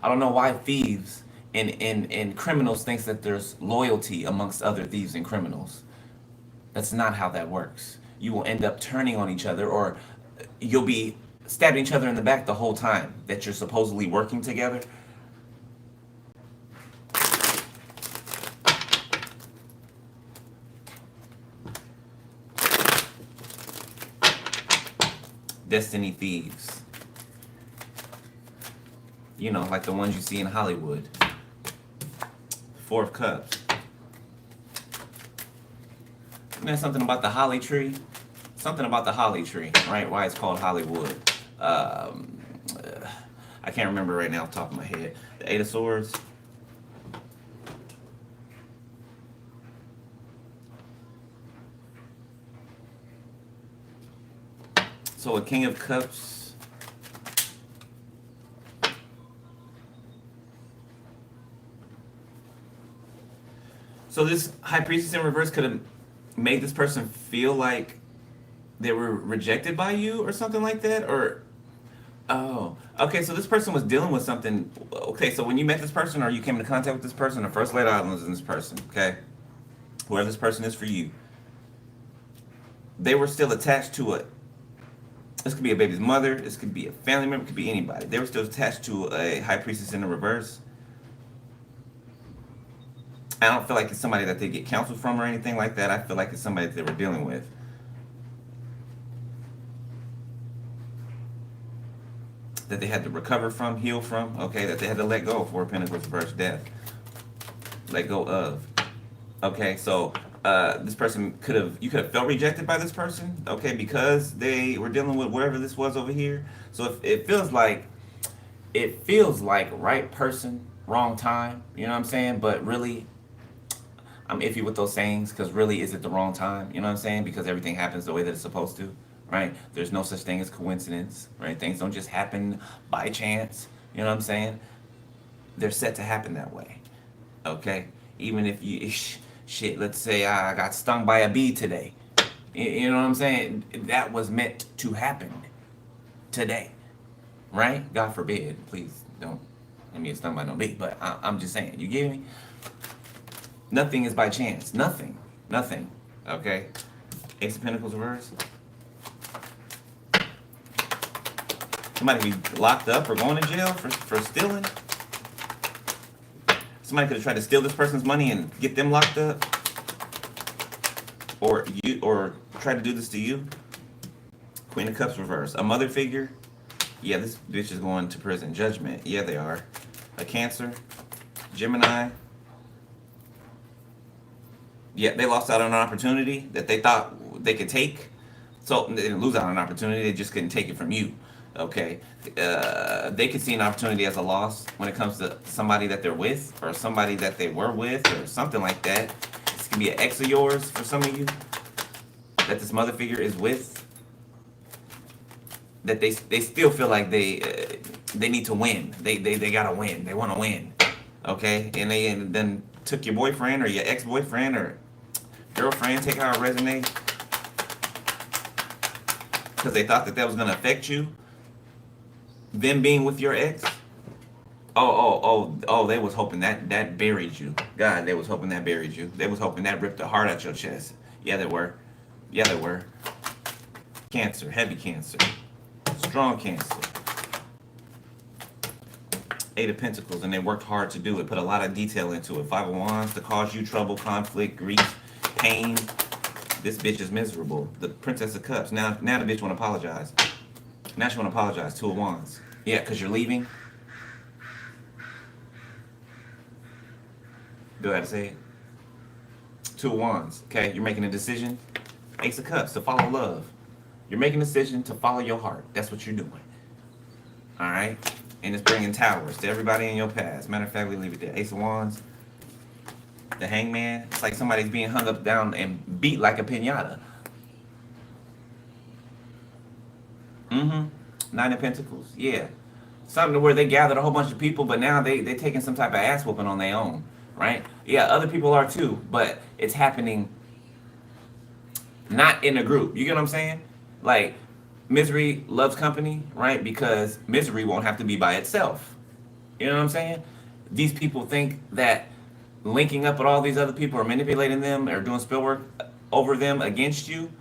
I don't know why thieves and criminals thinks that there's loyalty amongst other thieves and criminals. That's not how that works. You will end up turning on each other, or you'll be stabbing each other in the back the whole time that you're supposedly working together. Destiny thieves. Like the ones you see in Hollywood. Four of Cups. Isn't there something about the holly tree? Something about the holly tree, right? Why it's called Hollywood. I can't remember right now off the top of my head. The Eight of Swords. So a King of Cups. So this High Priestess in reverse could have made this person feel like they were rejected by you or something like that? Or, oh, okay, so this person was dealing with something. Okay, so when you met this person or you came into contact with this person, the first laid eyes on this person, okay? Whoever this person is for you, they were still attached to This could be a baby's mother. This could be a family member. It could be anybody. They were still attached to a high priestess in the reverse. I don't feel like it's somebody that they get counsel from or anything like that. I feel like it's somebody that they were dealing with. That they had to recover from, heal from, okay, that they had to let go of. Four of Pentacles, reverse, death. Let go of. Okay, so this person you could have felt rejected by this person, okay, because they were dealing with whatever this was over here. So if it feels like right person, wrong time, you know what I'm saying? But really, I'm iffy with those sayings, because really, is it the wrong time? You know what I'm saying? Because everything happens the way that it's supposed to, right? There's no such thing as coincidence, right? Things don't just happen by chance, you know what I'm saying? They're set to happen that way, okay? Even if you, shit, let's say I got stung by a bee today. You know what I'm saying? That was meant to happen today, right? God forbid, please don't let me get stung by no bee, but I'm just saying, you get me? Nothing is by chance. Nothing. Nothing. Okay? Ace of Pentacles reverse. Somebody be locked up or going to jail for stealing. Somebody could have tried to steal this person's money and get them locked up. Or try to do this to you. Queen of Cups reverse. A mother figure. Yeah, this bitch is going to prison. Judgment. Yeah, they are. A Cancer. Gemini. Yeah, they lost out on an opportunity that they thought they could take. So they didn't lose out on an opportunity, they just couldn't take it from you. Okay? They could see an opportunity as a loss when it comes to somebody that they're with, or somebody that they were with, or something like that. This could be an ex of yours for some of you that this mother figure is with. That they still feel like they need to win. They gotta win. They want to win. Okay? And they then took your boyfriend or your ex-boyfriend or girlfriend, take out a resume, because they thought that was going to affect you, them being with your ex. They was hoping that buried you. God, they was hoping that buried you. They was hoping that ripped the heart out your chest. Yeah, they were. Yeah, they were. Cancer, heavy Cancer, strong Cancer. Eight of Pentacles, and they worked hard to do it, put a lot of detail into it. Five of Wands to cause you trouble, conflict, grief, pain. This bitch is miserable. The Princess of Cups. Now the bitch want to apologize. Now she want to apologize. Two of Wands. Yeah, because you're leaving. Do I have to say it? Two of Wands. Okay, you're making a decision. Ace of Cups, to follow love. You're making a decision to follow your heart. That's what you're doing. All right? And it's bringing towers to everybody in your past. Matter of fact, we leave it there. Ace of Wands. The Hangman. It's like somebody's being hung up down and beat like a piñata. Nine of Pentacles. Yeah. Something to where they gathered a whole bunch of people, but now they taking some type of ass whooping on their own. Right? Yeah, other people are too, but it's happening not in a group. You get what I'm saying? Like, misery loves company, right? Because misery won't have to be by itself. You know what I'm saying? These people think that linking up with all these other people or manipulating them or doing spell work over them against you,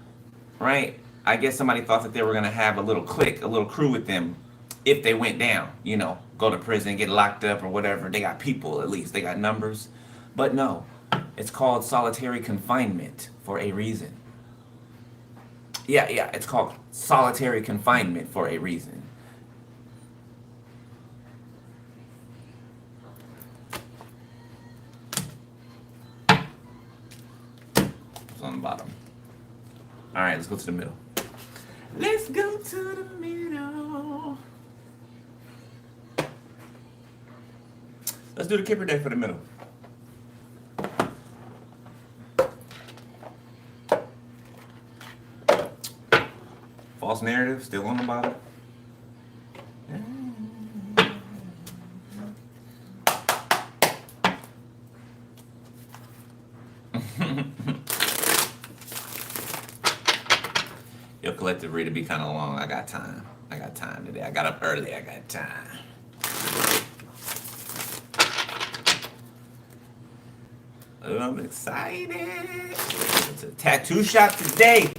right? I guess somebody thought that they were going to have a little clique, a little crew with them if they went down, you know, go to prison, get locked up or whatever. They got people, at least. They got numbers. But no, it's called solitary confinement for a reason. Yeah, it's called solitary confinement for a reason. It's on the bottom. All right, let's go to the middle. Let's go to the middle. Let's do the Kipper Day for the middle. False narrative, still on the bottom. Your collective read to be kind of long. I got time. I got time today. I got up early. I got time. I'm excited. It's a tattoo shop today.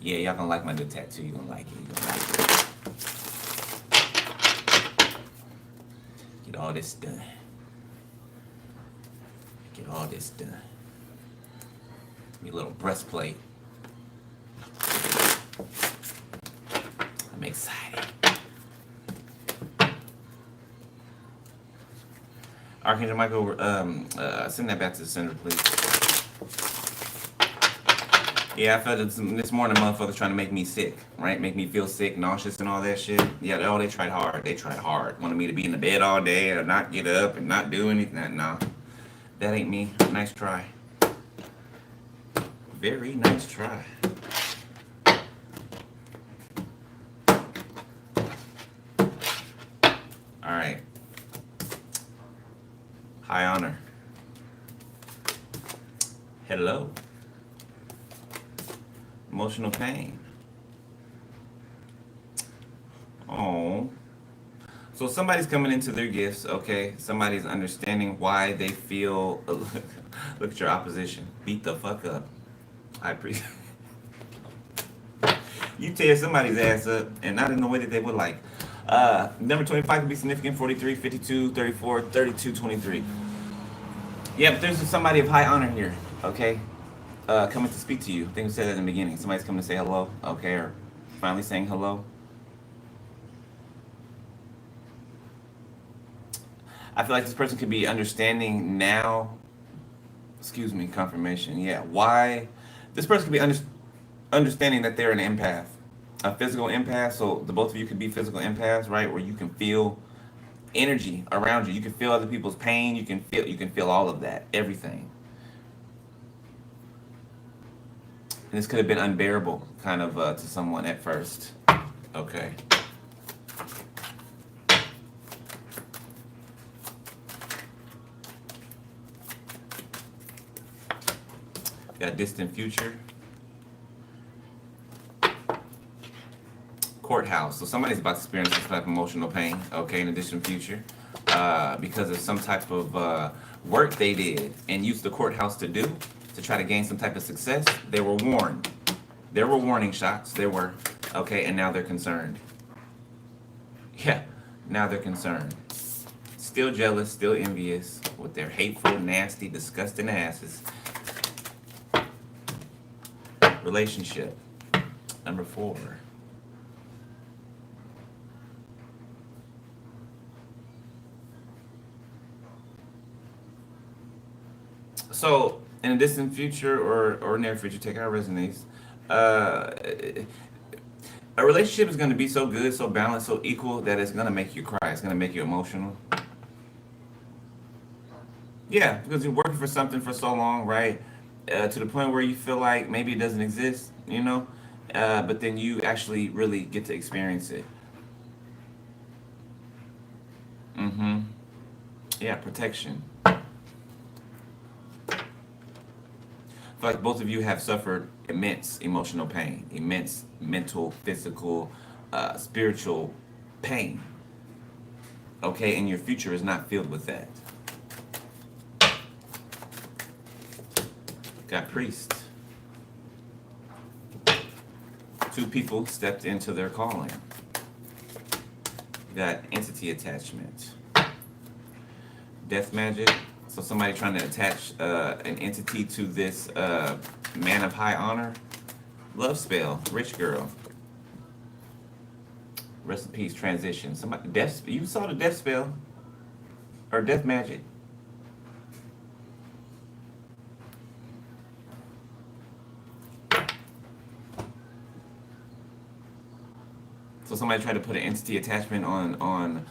Yeah, y'all gonna like my new tattoo. You gonna like it. You gonna like it. Get all this done. Get all this done. Your little breastplate. I'm excited. Archangel Michael, send that back to the center, please. Yeah, I felt this morning motherfuckers trying to make me sick, right? Make me feel sick, nauseous and all that shit. Yeah, they tried hard. They tried hard. Wanted me to be in the bed all day or not get up and not do anything. No, that ain't me. Nice try. Very nice try. All right. High honor. Hello. Emotional pain. Oh. So somebody's coming into their gifts, okay? Somebody's understanding why they feel. Look at your opposition. Beat the fuck up. I appreciate. You tear somebody's ass up, and not in the way that they would like. Number 25 could be significant. 43, 52, 34, 32, 23. Yeah, but there's somebody of high honor here, okay? Coming to speak to you. I think we said that in the beginning. Somebody's coming to say hello, okay? Or finally saying hello. I feel like this person could be understanding now. Excuse me, confirmation. Yeah, why? This person could be understanding that they're an empath, a physical empath. So the both of you could be physical empaths, right? Where you can feel energy around you. You can feel other people's pain. You can feel all of that, everything. And this could have been unbearable, kind of, to someone at first. Okay. Got distant future. Courthouse. So somebody's about to experience some type of emotional pain, okay, in the distant future, because of some type of work they did and used the courthouse to do to try to gain some type of success. They were warned. There were warning shots. There were, okay, and now they're concerned. Yeah, now they're concerned. Still jealous, still envious with their hateful, nasty, disgusting asses. Relationship. Number 4. So, in a distant future or near future, take how it resonates. A relationship is going to be so good, so balanced, so equal that it's going to make you cry. It's going to make you emotional. Yeah, because you're working for something for so long, right? To the point where you feel like maybe it doesn't exist, you know? But then you actually really get to experience it. Mm-hmm. Yeah, protection. I feel like both of you have suffered immense emotional pain, immense mental, physical, spiritual pain. Okay, and your future is not filled with that. Got priest. 2 people stepped into their calling. Got entity attachment. Death magic. So somebody trying to attach an entity to this man of high honor. Love spell. Rich girl. Rest in peace. Transition. Somebody death. You saw the death spell or death magic. So somebody tried to put an entity attachment on.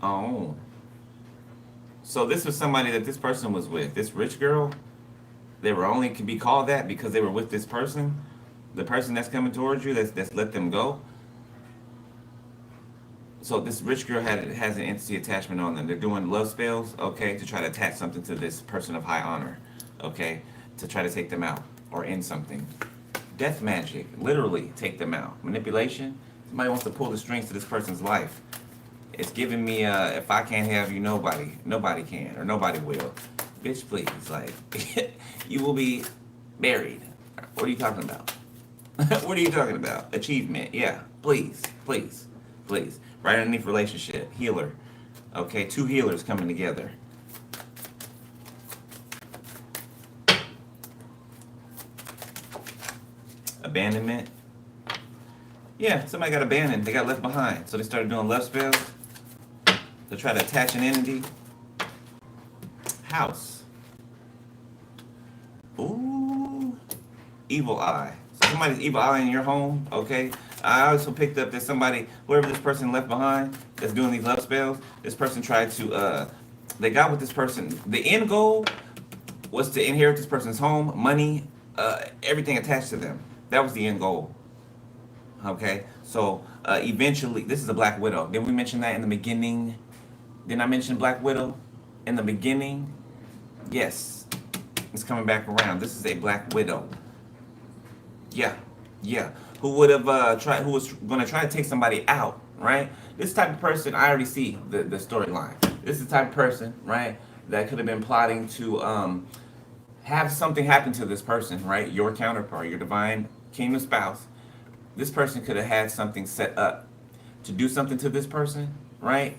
Oh. So this was somebody that this person was with. This rich girl. They were only can be called that because they were with this person. The person that's coming towards you, that's let them go. So this rich girl has an entity attachment on them. They're doing love spells, okay, to try to attach something to this person of high honor, okay, to try to take them out or end something. Death magic, literally take them out. Manipulation, somebody wants to pull the strings to this person's life. It's giving me, if I can't have you, nobody can, or nobody will. Bitch, please, like, you will be Buried. What are you talking about? What are you talking about? Achievement. Yeah. Please. Please. Please. Right underneath relationship. Healer. Okay. Two healers coming together. Abandonment. Yeah, somebody got abandoned. They got left behind. So they started doing love spells to try to attach an entity. House. Ooh. Evil eye. So somebody's evil eye in your home, okay? I also picked up that somebody, whoever this person left behind that's doing these love spells, this person tried to, they got with this person. The end goal was to inherit this person's home, money, everything attached to them. That was the end goal. Okay, so eventually, this is a Black Widow. Did we mention that in the beginning? Didn't I mention Black Widow in the beginning? Yes, it's coming back around. This is a Black Widow. Yeah, yeah. Who would have tried? Who was going to try to take somebody out? Right. This type of person, I already see the storyline. This is the type of person, right, that could have been plotting to have something happen to this person, right? Your counterpart, your divine kingdom spouse. This person could have had something set up to do something to this person, right?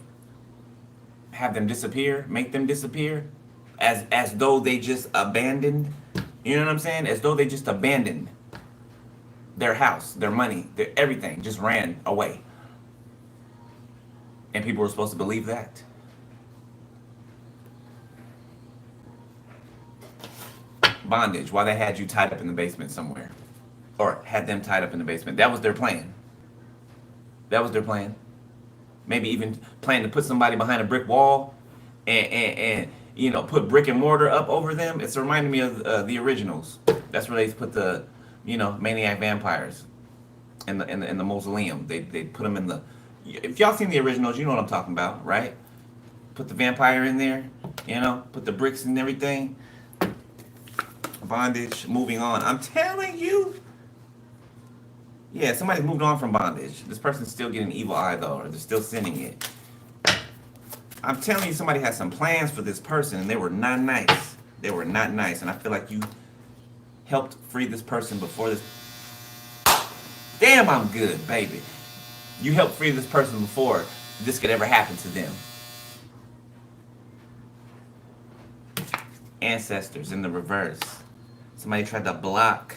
Have them disappear, make them disappear, as though they just abandoned. You know what I'm saying? As though they just abandoned their house, their money, their everything, just ran away. And people were supposed to believe that. Bondage, why they had you tied up in the basement somewhere. Or had them tied up in the basement. That was their plan. That was their plan. Maybe even plan to put somebody behind a brick wall and you know, put brick and mortar up over them. It's reminding me of the originals. That's where they put the, you know, maniac vampires in the mausoleum. They put them in the. If y'all seen the originals, you know what I'm talking about, right? Put the vampire in there, you know, put the bricks and everything. Bondage, moving on. I'm telling you. Yeah, somebody's moved on from bondage. This person's still getting evil eye though, or they're still sending it. I'm telling you, somebody had some plans for this person, and they were not nice. They were not nice, and I feel like you helped free this person before this. Damn, I'm good, baby. You helped free this person before this could ever happen to them. Ancestors in the reverse. Somebody tried to block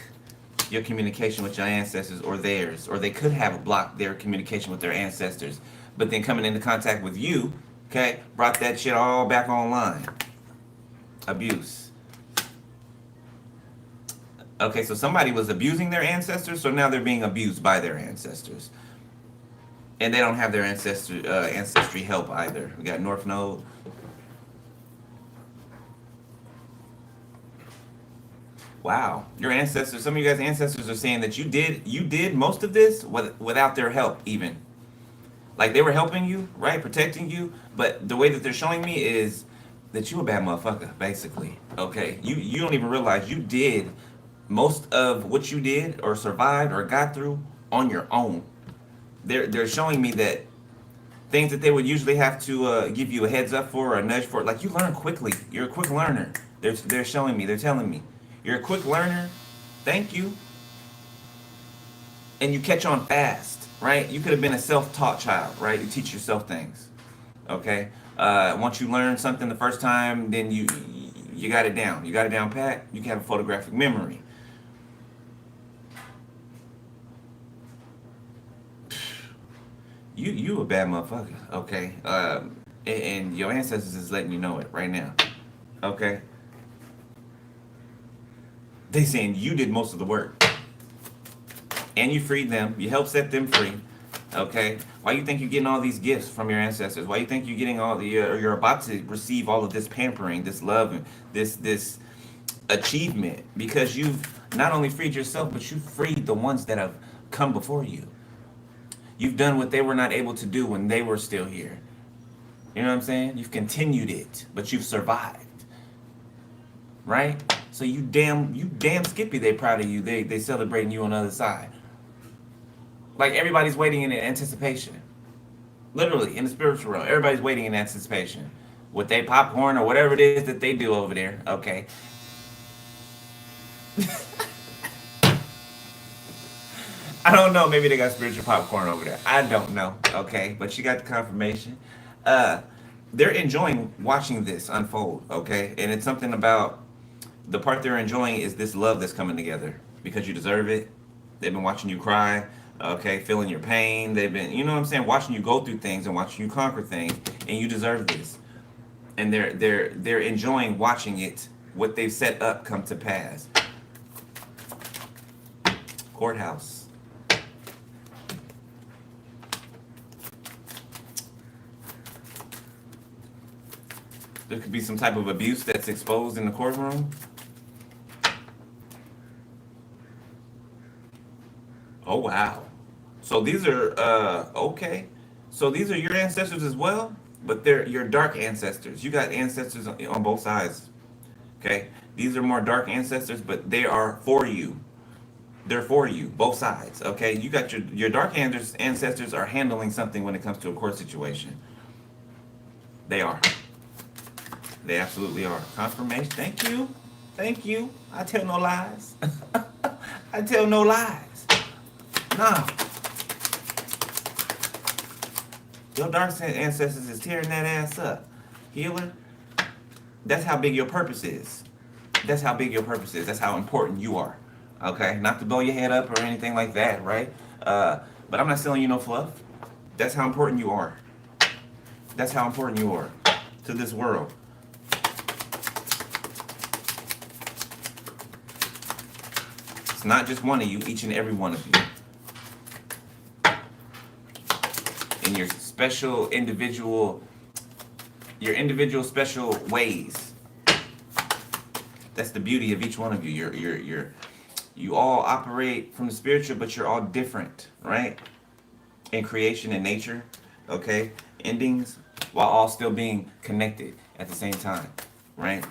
your communication with your ancestors or theirs, or they could have blocked their communication with their ancestors, but then coming into contact with you, okay, brought that shit all back online. Abuse. Okay, so somebody was abusing their ancestors, so now they're being abused by their ancestors. And they don't have their ancestry help either. We got North Node. Wow, your ancestors, some of you guys' ancestors are saying that you did most of this without their help even. Like they were helping you, right, protecting you, but the way that they're showing me is that you a bad motherfucker, basically. Okay, you don't even realize you did most of what you did or survived or got through on your own. They're showing me that things that they would usually have to give you a heads up for or a nudge for, like you learn quickly. You're a quick learner. They're showing me. They're telling me you're a quick learner. Thank you. And you catch on fast, right? You could have been a self-taught child, right? You teach yourself things. Okay. Once you learn something the first time, then you got it down. You got it down pat. You can have a photographic memory. You a bad motherfucker, okay? And your ancestors is letting you know it right now, okay? They saying you did most of the work, and you freed them. You helped set them free, okay? Why you think you're getting all these gifts from your ancestors? Why you think you're getting all the? You're about to receive all of this pampering, this love, this achievement because you've not only freed yourself, but you've freed the ones that have come before you. You've done what they were not able to do when they were still here. You know what I'm saying? You've continued it, but you've survived. Right? So you damn Skippy, they proud of you. They celebrating you on the other side. Like everybody's waiting in anticipation. Literally, in the spiritual realm, everybody's waiting in anticipation. With their popcorn or whatever it is that they do over there, okay? I don't know. Maybe they got spiritual popcorn over there. I don't know. Okay, but she got the confirmation. Uh, they're enjoying watching this unfold. Okay, and it's something about the part they're enjoying is this love that's coming together because you deserve it. They've been watching you cry. Okay, feeling your pain. They've been, you know what I'm saying, watching you go through things and watching you conquer things, and you deserve this. And they're enjoying watching it. What they've set up come to pass. Courthouse. There could be some type of abuse that's exposed in the courtroom. Oh wow. So these are okay. So these are your ancestors as well, but they're your dark ancestors. You got ancestors on both sides. Okay? These are more dark ancestors, but they are for you. They're for you, both sides. Okay? You got your dark ancestors are handling something when it comes to a court situation. They are. They absolutely are. Confirmation. Thank you. Thank you. I tell no lies. I tell no lies. Nah. Your dark ancestors is tearing that ass up. Healer, that's how big your purpose is. That's how big your purpose is. That's how important you are. Okay? Not to blow your head up or anything like that, right? But I'm not selling you no fluff. That's how important you are. That's how important you are to this world. It's not just one of you, each and every one of you. In your special individual, your individual special ways. That's the beauty of each one of you. You all operate from the spiritual, but you're all different, right? In creation and nature, okay? Endings, while all still being connected at the same time, right?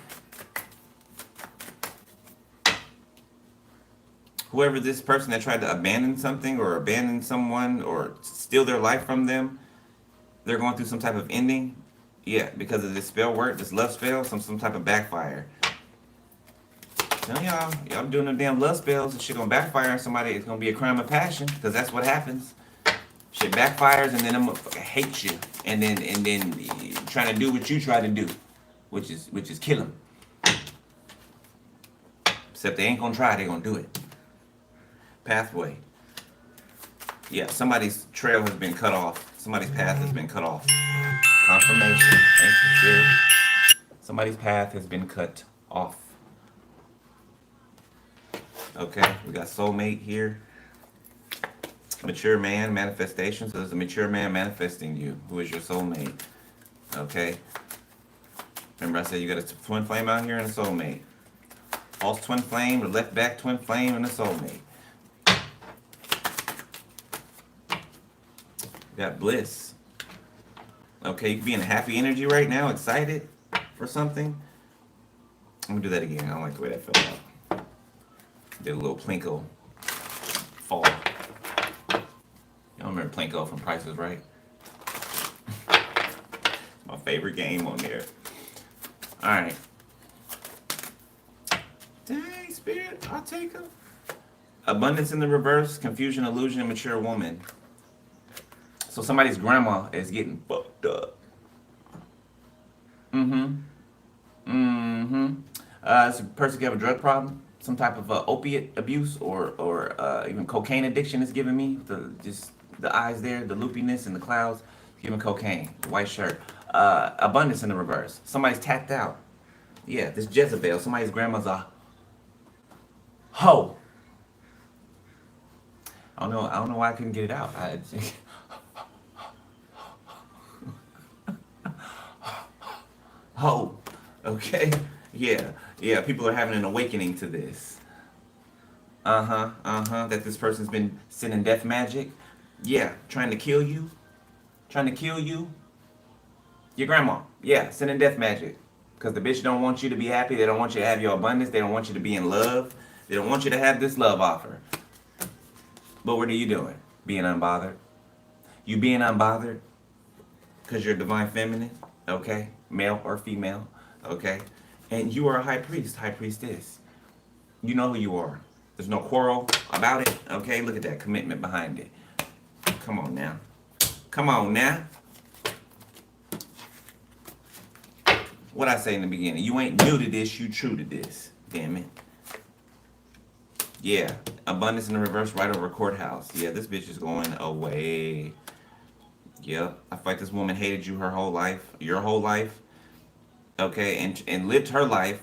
Whoever this person that tried to abandon something or abandon someone or steal their life from them, they're going through some type of ending. Yeah, because of this spell work, this love spell, some type of backfire. Tell y'all doing them damn love spells and shit gonna backfire on somebody. It's gonna be a crime of passion because that's what happens. Shit backfires and then them motherfucker hates you and then trying to do what you try to do, which is kill them. Except they ain't gonna try, they gonna do it. Pathway. Yeah, somebody's trail has been cut off. Somebody's path has been cut off. Confirmation. Thank you, Spirit. Somebody's path has been cut off. Okay, we got soulmate here. Mature man manifestation. So there's a mature man manifesting you, who is your soulmate. Okay. Remember I said you got a twin flame out here and a soulmate. False twin flame, the left back twin flame, and a soulmate. Got bliss. Okay, you can be in happy energy right now, excited for something. I'm gonna do that again. I don't like the way that fell out. Did a little Plinko fall. Y'all remember Plinko from Price is Right? My favorite game on there. Alright. Dang, Spirit, I'll take them. Abundance in the reverse, confusion, illusion, mature woman. So somebody's grandma is getting fucked up. This person could have a drug problem, some type of opiate abuse, or even cocaine addiction is giving me. Just the eyes there, the loopiness and the clouds, giving cocaine, white shirt. Abundance in the reverse. Somebody's tapped out. Yeah, this Jezebel. Somebody's grandma's a hoe. I don't know why I couldn't get it out. Ho. Okay? Yeah, people are having an awakening to this. That this person's been sending death magic. Yeah, trying to kill you. Your grandma. Yeah, sending death magic. Because the bitch don't want you to be happy. They don't want you to have your abundance. They don't want you to be in love. They don't want you to have this love offer. But what are you doing? Being unbothered. You being unbothered because you're divine feminine, okay? Male or female, okay? And you are a high priest, high priestess. You know who you are. There's no quarrel about it. Okay, look at that commitment behind it. Come on now. Come on now. What I say in the beginning, you ain't new to this, you true to this. Damn it. Yeah, abundance in the reverse right over courthouse. Yeah, this bitch is going away. Yep, I feel like this woman hated you her whole life, your whole life. Okay, and lived her life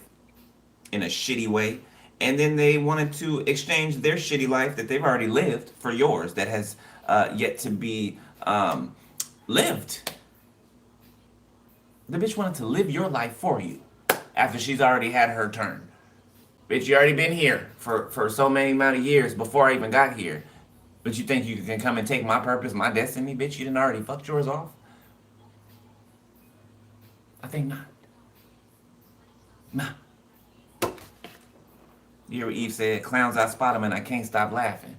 in a shitty way. And then they wanted to exchange their shitty life that they've already lived for yours that has yet to be lived. The bitch wanted to live your life for you after she's already had her turn. Bitch, you already been here for so many amount of years before I even got here. But you think you can come and take my purpose, my destiny, bitch? You didn't already fucked yours off? I think not. Nah. You hear what Eve said? Clowns, I spot them and I can't stop laughing.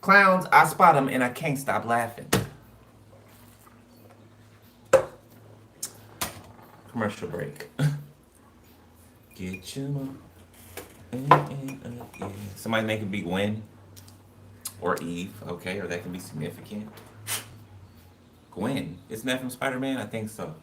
Clowns, I spot them and I can't stop laughing. Commercial break. Get your somebody make it be Gwen or Eve, okay, or that can be significant. Gwen, isn't that from Spider-Man? I think so.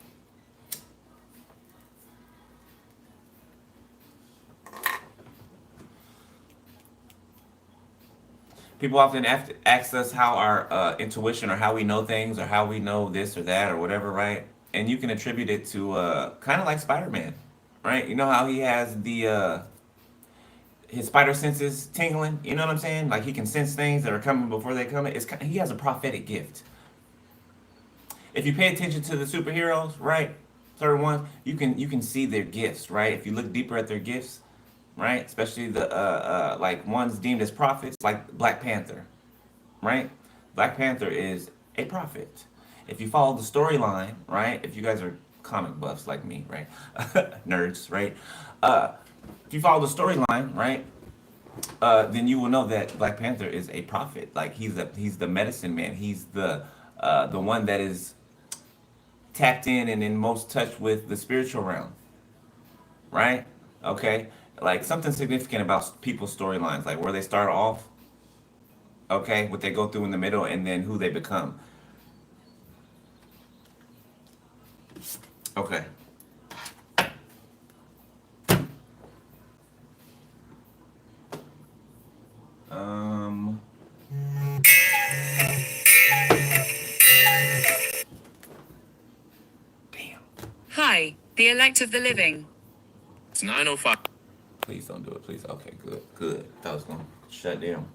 People often ask us how our intuition or how we know things or how we know this or that or whatever, right? And you can attribute it to kind of like Spider-Man, right? You know how he has the his spider senses tingling. You know what I'm saying? Like he can sense things that are coming before they come. He has a prophetic gift. If you pay attention to the superheroes, right? Certain ones, you can see their gifts, right? If you look deeper at their gifts, right? Especially the like ones deemed as prophets, like Black Panther, right? Black Panther is a prophet. If you follow the storyline, right? If you guys are comic buffs like me, right? Nerds, right? If you follow the storyline, right? Then you will know that Black Panther is a prophet. Like he's the medicine man. He's the one that is tapped in and in most touch with the spiritual realm, right? Okay, like something significant about people's storylines, like where they start off, okay, what they go through in the middle, and then who they become. Okay. Damn. Hi, the elect of the living. It's 9:05. Please don't do it, please. Okay, good, good. That was gonna shut down.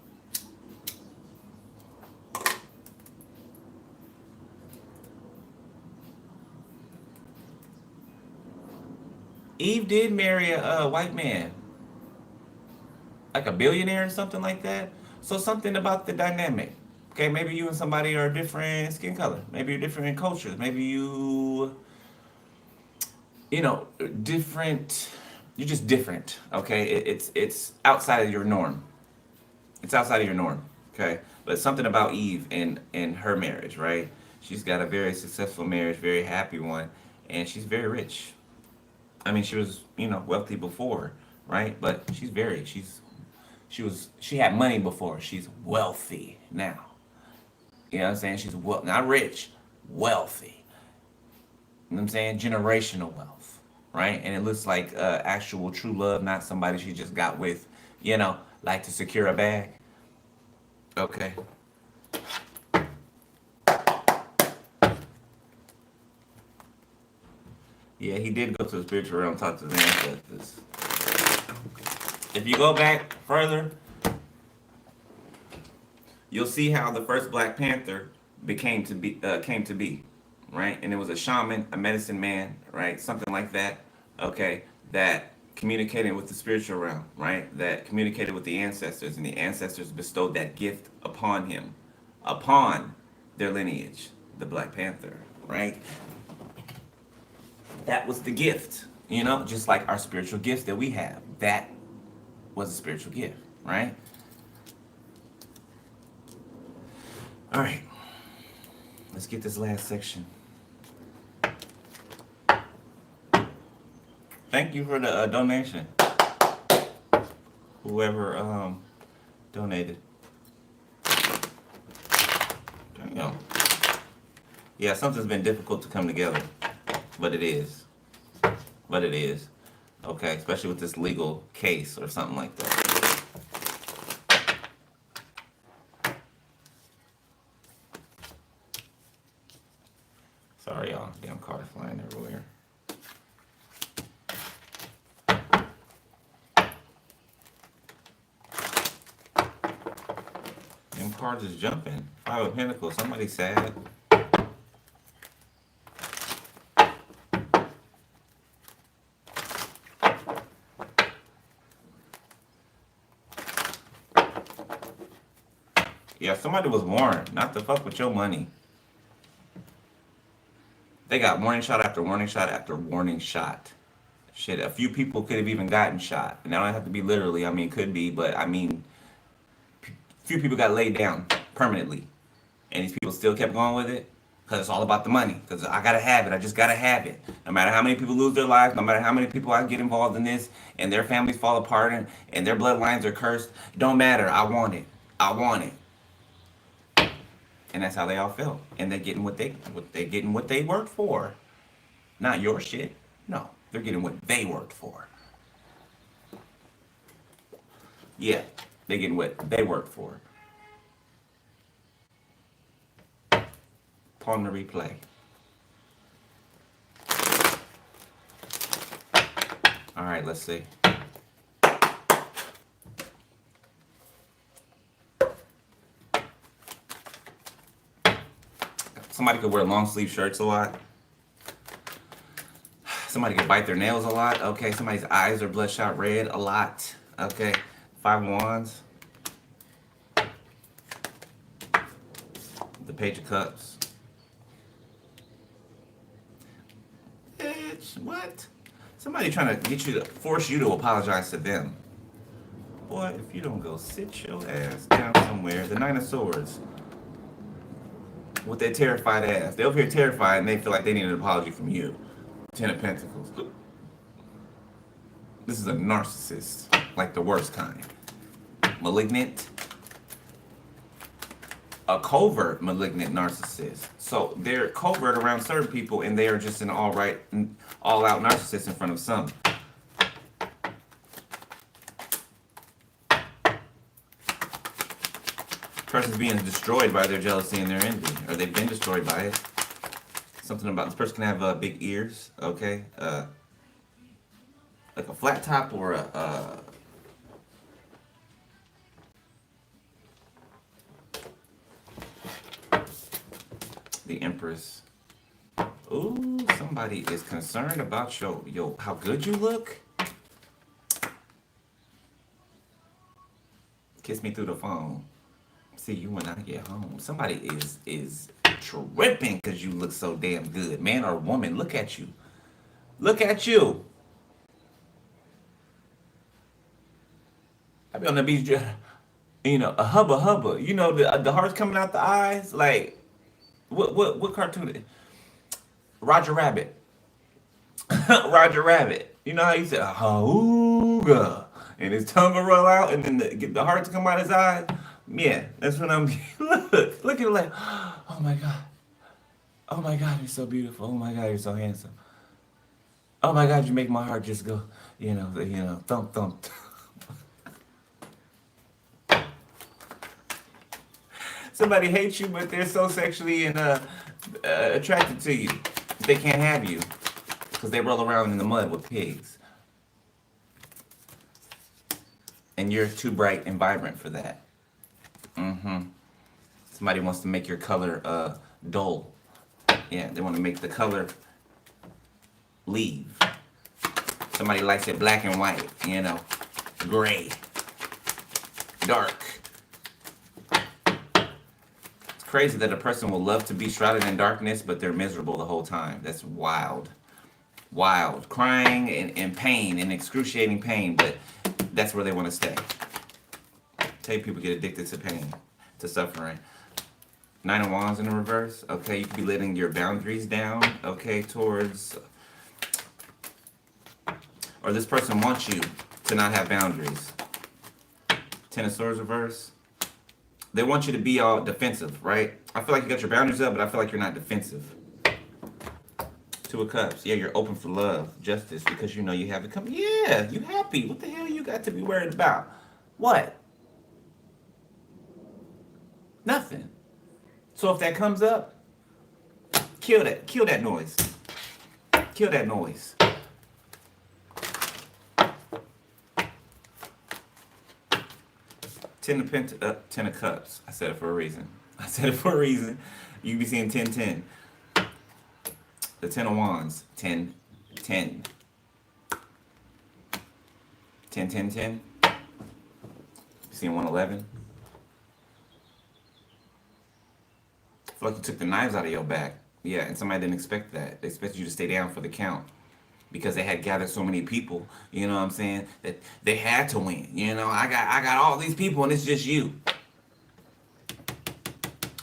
Eve did marry a white man, like a billionaire or something like that. So something about the dynamic. Okay, maybe you and somebody are different skin color. Maybe you're different in cultures. Maybe you know, different. You're just different. Okay, it's outside of your norm. It's outside of your norm. Okay, but something about Eve and her marriage, right? She's got a very successful marriage, very happy one, and she's very rich. I mean, she was, you know, wealthy before, right? But she had money before. She's wealthy now. You know what I'm saying? She's not rich, wealthy. You know what I'm saying? Generational wealth, right? And it looks like actual true love, not somebody she just got with, you know, like to secure a bag. Okay. Yeah, he did go to the spiritual realm, talk to the ancestors. If you go back further, you'll see how the first Black Panther came to be, right? And it was a shaman, a medicine man, right? Something like that. Okay, that communicated with the spiritual realm, right? That communicated with the ancestors, and the ancestors bestowed that gift upon him, upon their lineage, the Black Panther, right? That was the gift, you know, just like our spiritual gifts that we have. That was a spiritual gift, right? All right, let's get this last section. Thank you for the donation. Whoever donated. Damn. Yeah, something's been difficult to come together, but it is. But it is. Okay, especially with this legal case or something like that. Sorry, y'all. Damn cars flying everywhere. Them cards is jumping. Five of Pentacles. Somebody sad. Yeah, somebody was warned not to fuck with your money. They got warning shot after warning shot after warning shot. Shit, a few people could have even gotten shot. And that don't have to be literally. I mean, could be, but I mean, few people got laid down permanently. And these people still kept going with it because it's all about the money. Because I gotta have it. I just gotta have it. No matter how many people lose their lives, no matter how many people I get involved in this, and their families fall apart and their bloodlines are cursed, don't matter. I want it. I want it. And that's how they all feel. And they're getting what they worked for. Not your shit. No, they're getting what they worked for. Yeah, they're getting what they worked for. Pawn the replay. All right, let's see. Somebody could wear long sleeve shirts a lot. Somebody could bite their nails a lot. Okay, somebody's eyes are bloodshot red a lot. Okay, 5 of Wands. The Page of Cups. Bitch, what? Somebody trying to get you to force you to apologize to them. Boy, if you don't go sit your ass down somewhere. The 9 of Swords. With their terrified ass. They're over here terrified and they feel like they need an apology from you. 10 of Pentacles. This is a narcissist. Like the worst kind. Malignant. A covert malignant narcissist. So they're covert around certain people and they are just an all out narcissist in front of some. Person's being destroyed by their jealousy and their envy, or they've been destroyed by it. Something about this person can have big ears, okay? Like a flat top or the Empress. Ooh, somebody is concerned about yo how good you look. Kiss me through the phone. See you when I get home. Somebody is tripping because you look so damn good. Man or woman, look at you. Look at you. I be on the beach, you know, a hubba hubba. You know, the heart's coming out the eyes. Like, what cartoon? Roger Rabbit. Roger Rabbit. You know how you say, "Ahooga," and his tongue will roll out, and then the heart to come out his eyes. Yeah, that's when I'm. Look at it like, oh my God, you're so beautiful. Oh my God, you're so handsome. Oh my God, you make my heart just go, thump thump. Somebody hates you, but they're so sexually and attracted to you. They can't have you because they roll around in the mud with pigs, and you're too bright and vibrant for that. Somebody wants to make your color dull. Yeah, they want to make the color leave. Somebody likes it black and white, gray, dark. It's crazy that a person will love to be shrouded in darkness, but they're miserable the whole time. That's wild. Wild. Crying and pain and excruciating pain, but that's where they want to stay. Tell you people get addicted to pain, to suffering. 9 of Wands in the reverse. Okay, you could be letting your boundaries down, okay, towards or this person wants you to not have boundaries. Ten of Swords reverse. They want you to be all defensive, right? I feel like you got your boundaries up, but I feel like you're not defensive. Two of Cups. Yeah, you're open for love, justice, because you know you have it coming. Yeah, you happy. What the hell you got to be worried about? What? Nothing. So if that comes up, kill that. Kill that noise. Kill that noise. Ten of Cups. I said it for a reason. I said it for a reason. You be seeing 10-10. The Ten of Wands. 10-10. 10-10-10. You seeing 111. I feel like you took the knives out of your back. Yeah, and somebody didn't expect that. They expected you to stay down for the count. Because they had gathered so many people, you know what I'm saying, that they had to win. You know, I got all these people and it's just you.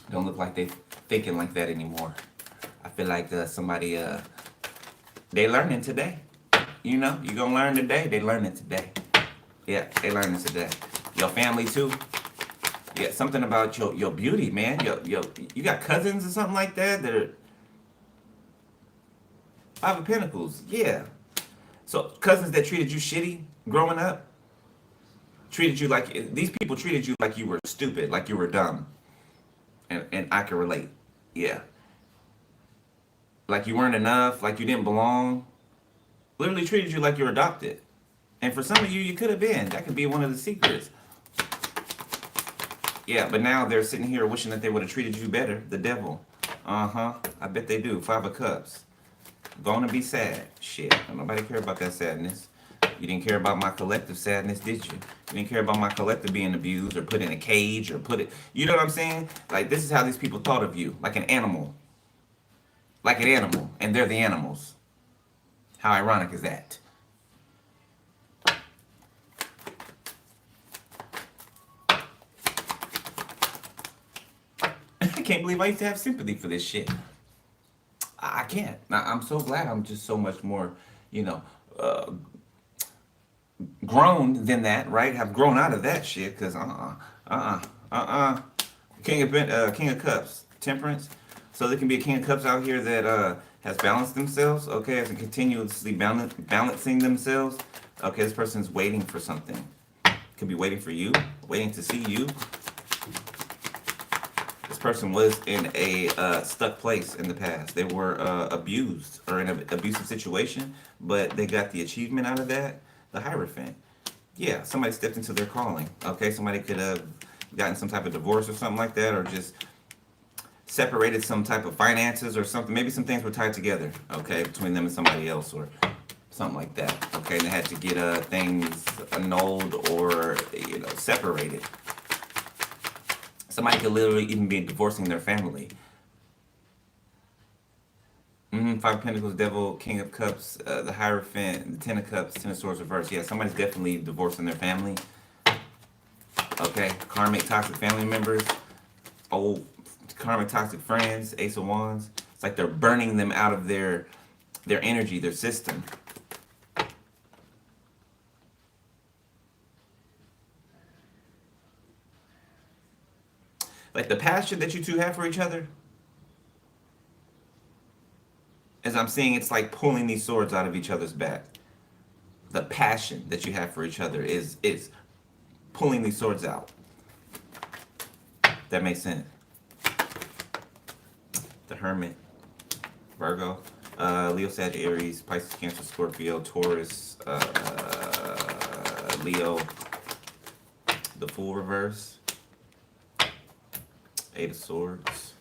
Don't look like they thinking like that anymore. I feel like somebody, they learning today. You know, you gonna learn today, they learning today. Yeah, they learning today. Your family too. Yeah, something about your beauty, man. You got cousins or something like that that are Five of Pentacles, yeah. So cousins that treated you shitty growing up, treated you like, these people treated you like you were stupid, like you were dumb. And I can relate, yeah. Like you weren't enough, like you didn't belong. Literally treated you like you were adopted. And for some of you, you could have been. That could be one of the secrets. Yeah, but now they're sitting here wishing that they would have treated you better. The devil. Uh-huh. I bet they do. Five of Cups. Gonna be sad. Shit. Don't nobody care about that sadness. You didn't care about my collective sadness, did you? You didn't care about my collective being abused or put in a cage or put it... You know what I'm saying? Like, this is how these people thought of you. Like an animal. Like an animal. And they're the animals. How ironic is that? I can't believe I used to have sympathy for this shit. I can't. I'm so glad I'm just so much more, you know, grown than that, right? Have grown out of that shit, because King of Cups, Temperance. So there can be a King of Cups out here that has balanced themselves, okay, has continuously balancing themselves. Okay, this person's waiting for something. Could be waiting for you, waiting to see you. This person was in a stuck place in the past. They were abused or in an abusive situation, but they got the achievement out of that. The Hierophant. Yeah, somebody stepped into their calling. Okay, somebody could have gotten some type of divorce or something like that, or just separated some type of finances or something. Maybe some things were tied together, okay, between them and somebody else or something like that. Okay, and they had to get things annulled or, you know, separated. Somebody could literally even be divorcing their family. Five of Pentacles, Devil, King of Cups, the Hierophant, the Ten of Cups, Ten of Swords reverse. Yeah, somebody's definitely divorcing their family. Okay, karmic toxic family members, old karmic toxic friends, Ace of Wands. It's like they're burning them out of their energy, their system. Like the passion that you two have for each other, as I'm seeing, it's like pulling these swords out of each other's back. The passion that you have for each other is pulling these swords out. That makes sense. The Hermit, Virgo, Leo, Sag, Aries, Pisces, Cancer, Scorpio, Taurus, Leo, the Fool reverse, Eight of Swords.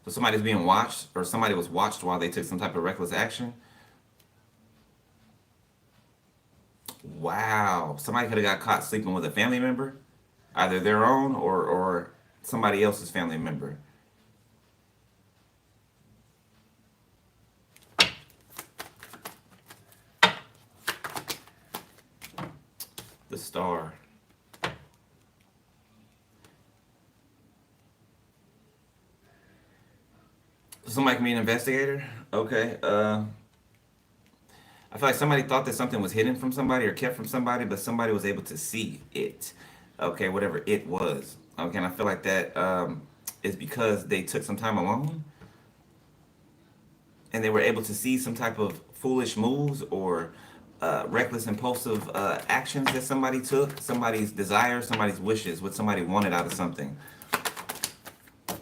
So somebody's being watched, or somebody was watched while they took some type of reckless action. Wow. Somebody could have got caught sleeping with a family member, either their own or somebody else's family member. The Star. Somebody can be an investigator. Okay. I feel like somebody thought that something was hidden from somebody or kept from somebody, but somebody was able to see it. Okay, whatever it was. Okay, and I feel like that is because they took some time alone and they were able to see some type of foolish moves or reckless, impulsive actions that somebody took, somebody's desires, somebody's wishes, what somebody wanted out of something.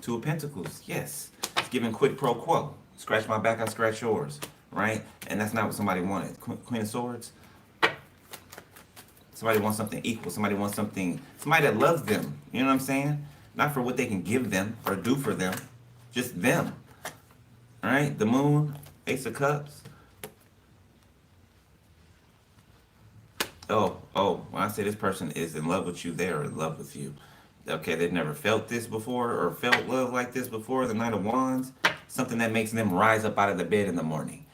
Two of Pentacles, yes. It's giving quid pro quo. Scratch my back, I scratch yours, right? And that's not what somebody wanted. Queen of Swords. Somebody wants something equal. Somebody wants something, somebody that loves them. You know what I'm saying? Not for what they can give them or do for them. Just them. All right? The Moon, Ace of Cups. Oh, when I say this person is in love with you, they are in love with you. Okay, they've never felt this before or felt love like this before. The Knight of Wands. Something that makes them rise up out of the bed in the morning.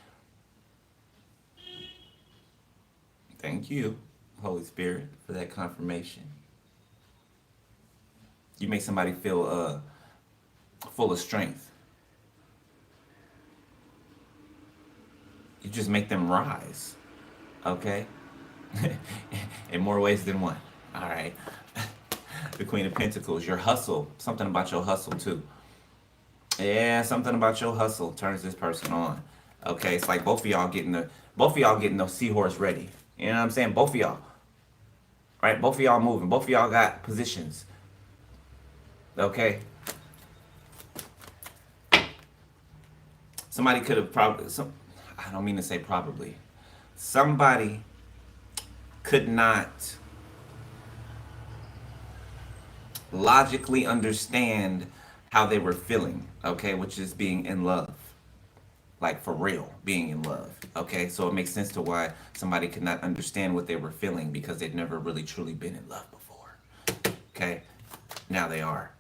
Thank you, Holy Spirit, for that confirmation. You make somebody feel full of strength. You just make them rise, okay? In more ways than one, all right? The Queen of Pentacles, your hustle, something about your hustle too. Yeah, something about your hustle turns this person on. Okay, it's like both of y'all getting those seahorse ready. You know what I'm saying? Both of y'all. Right? Both of y'all moving. Both of y'all got positions. Okay. Somebody could have I don't mean to say probably. Somebody could not logically understand how they were feeling, okay, which is being in love. Like for real, being in love. Okay, so it makes sense to why somebody could not understand what they were feeling because they'd never really truly been in love before. Okay, now they are.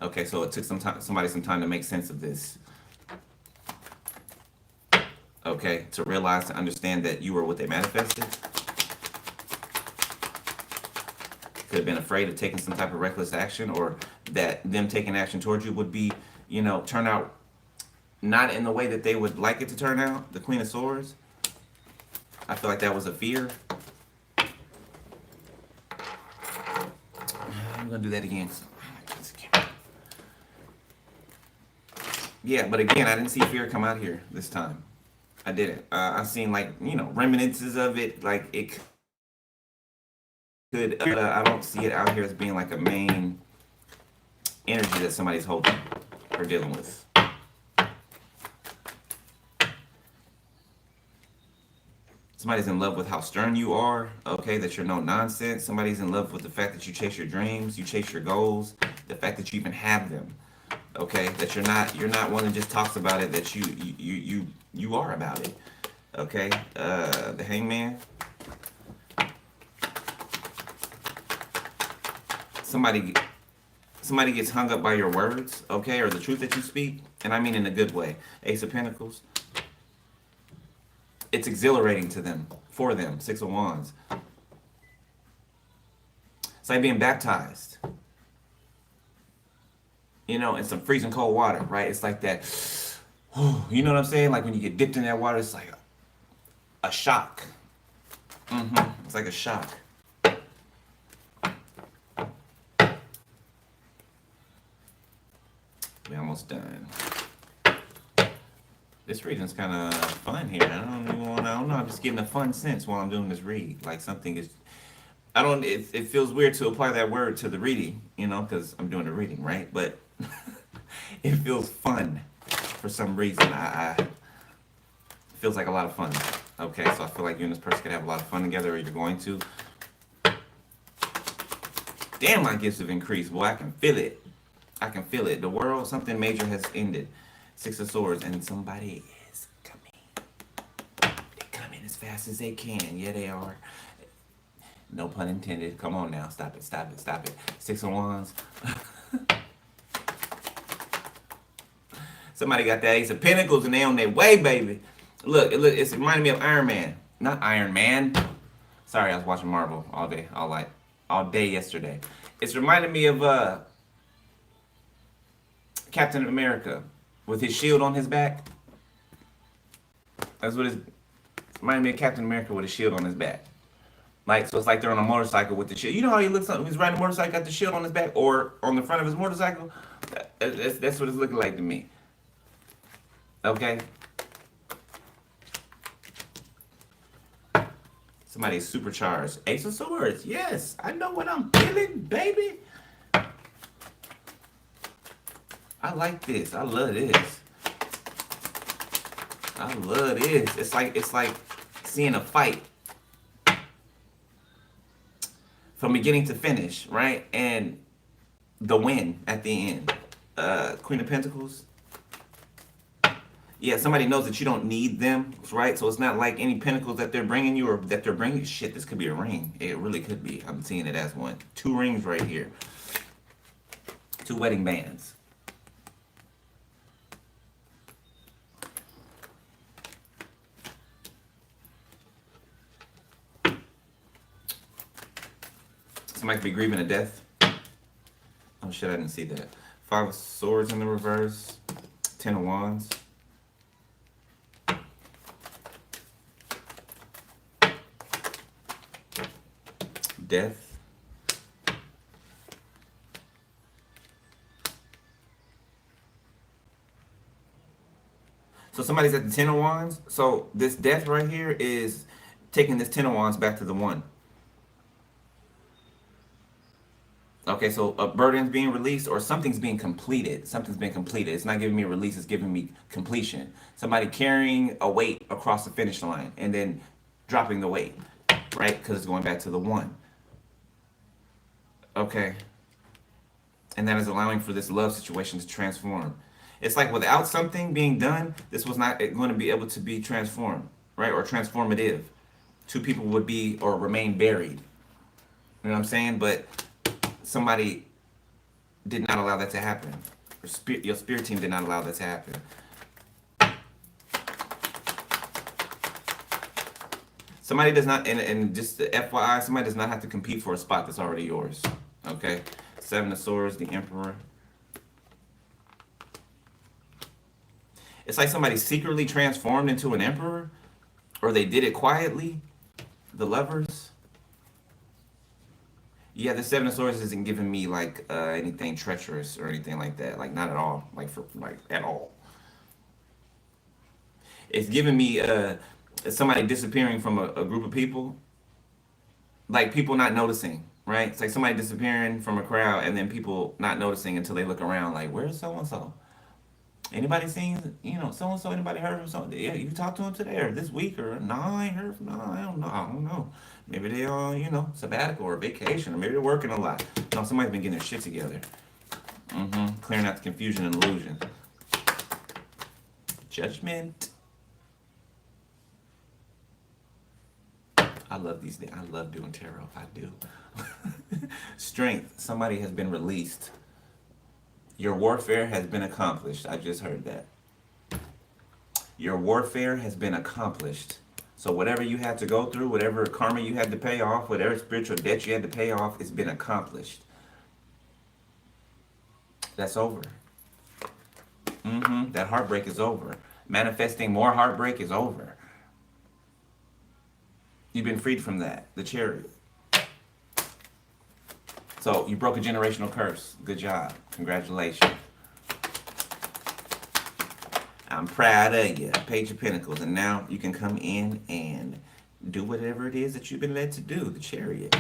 Okay, so it took somebody some time to make sense of this. Okay, to realize, to understand that you were what they manifested. Could have been afraid of taking some type of reckless action, or that them taking action towards you would be, turn out not in the way that they would like it to turn out. The Queen of Swords. I feel like that was a fear. I'm gonna do that again. Yeah, but again, I didn't see fear come out here this time. I didn't. I've seen reminiscences of it. Like it could. I don't see it out here as being like a main energy that somebody's holding or dealing with. Somebody's in love with how stern you are, okay, that you're no nonsense. Somebody's in love with the fact that you chase your dreams, you chase your goals, the fact that you even have them, okay, that you're not one that just talks about it, that you are about it, okay. The Hangman. Somebody gets hung up by your words, okay, or the truth that you speak, and I mean in a good way. Ace of Pentacles. It's exhilarating to them, for them. Six of Wands. It's like being baptized. In some freezing cold water, right? It's like that, you know what I'm saying? Like when you get dipped in that water, it's like a shock. It's like a shock. We're almost done. This reading's kind of fun here. I don't know. I'm just getting a fun sense while I'm doing this read. Like something is, it feels weird to apply that word to the reading, because I'm doing the reading, right? But it feels fun for some reason. It feels like a lot of fun. Okay, so I feel like you and this person could have a lot of fun together, or you're going to. Damn, my gifts have increased. Boy, I can feel it. I can feel it. The world, something major has ended. Six of Swords, and somebody is coming. They're coming as fast as they can. Yeah, they are. No pun intended. Come on now. Stop it. Six of Wands. Somebody got that Ace of Pentacles, and they on their way, baby. Look, it's reminding me of Iron Man. Not Iron Man. Sorry, I was watching Marvel all day yesterday. It's reminding me of Captain America with his shield on his back. That's what it's Remind me of Captain America with a shield on his back. Like, so it's like they're on a motorcycle with the shield. You know how he looks when he's riding a motorcycle, got the shield on his back or on the front of his motorcycle? That's what it's looking like to me. Okay? Somebody's supercharged. Ace of Swords. Yes, I know what I'm feeling, baby. I like this. I love this. I love this. It's like seeing a fight from beginning to finish, right? And the win at the end. Queen of Pentacles. Yeah, somebody knows that you don't need them, right? So it's not like any pentacles that they're bringing you or that they're bringing. Shit, this could be a ring. It really could be. I'm seeing it as one. 2 rings right here. 2 wedding bands. Somebody could be grieving a death. Oh shit, I didn't see that. 5 of Swords in the reverse. 10 of Wands. Death. So somebody's at the 10 of Wands. So this death right here is taking this 10 of Wands back to the 1. Okay, so a burden's being released or something's being completed. Something's been completed. It's not giving me release, it's giving me completion. Somebody carrying a weight across the finish line and then dropping the weight, right? Because it's going back to the 1. Okay. And that is allowing for this love situation to transform. It's like without something being done, this was not going to be able to be transformed, right? Or transformative. 2 people would be or remain buried. You know what I'm saying? But somebody did not allow that to happen. Your spirit team did not allow that to happen. Somebody does not, and just the FYI, somebody does not have to compete for a spot that's already yours. Okay? 7 of Swords, the Emperor. It's like somebody secretly transformed into an emperor, or they did it quietly. The Lovers. Yeah, the 7 of Swords isn't giving me like anything treacherous or anything like that. Like not at all. Like at all. It's giving me somebody disappearing from a group of people. Like people not noticing, right? It's like somebody disappearing from a crowd and then people not noticing until they look around like, where's so-and-so? Anybody seen, so-and-so? Anybody heard from so? Yeah, you talked to him today or this week or no, I ain't heard from, no, I don't know. Maybe they on, sabbatical or vacation or maybe they're working a lot. No, somebody's been getting their shit together. Clearing out the confusion and illusion. Judgment. I love these. I love doing tarot. I do. Strength. Somebody has been released. Your warfare has been accomplished. I just heard that. Your warfare has been accomplished. So whatever you had to go through, whatever karma you had to pay off, whatever spiritual debt you had to pay off, it's been accomplished. That's over. That heartbreak is over. Manifesting more heartbreak is over. You've been freed from that. The Chariot. So you broke a generational curse. Good job. Congratulations. I'm proud of you. Page of Pentacles. And now you can come in and do whatever it is that you've been led to do. The Chariot.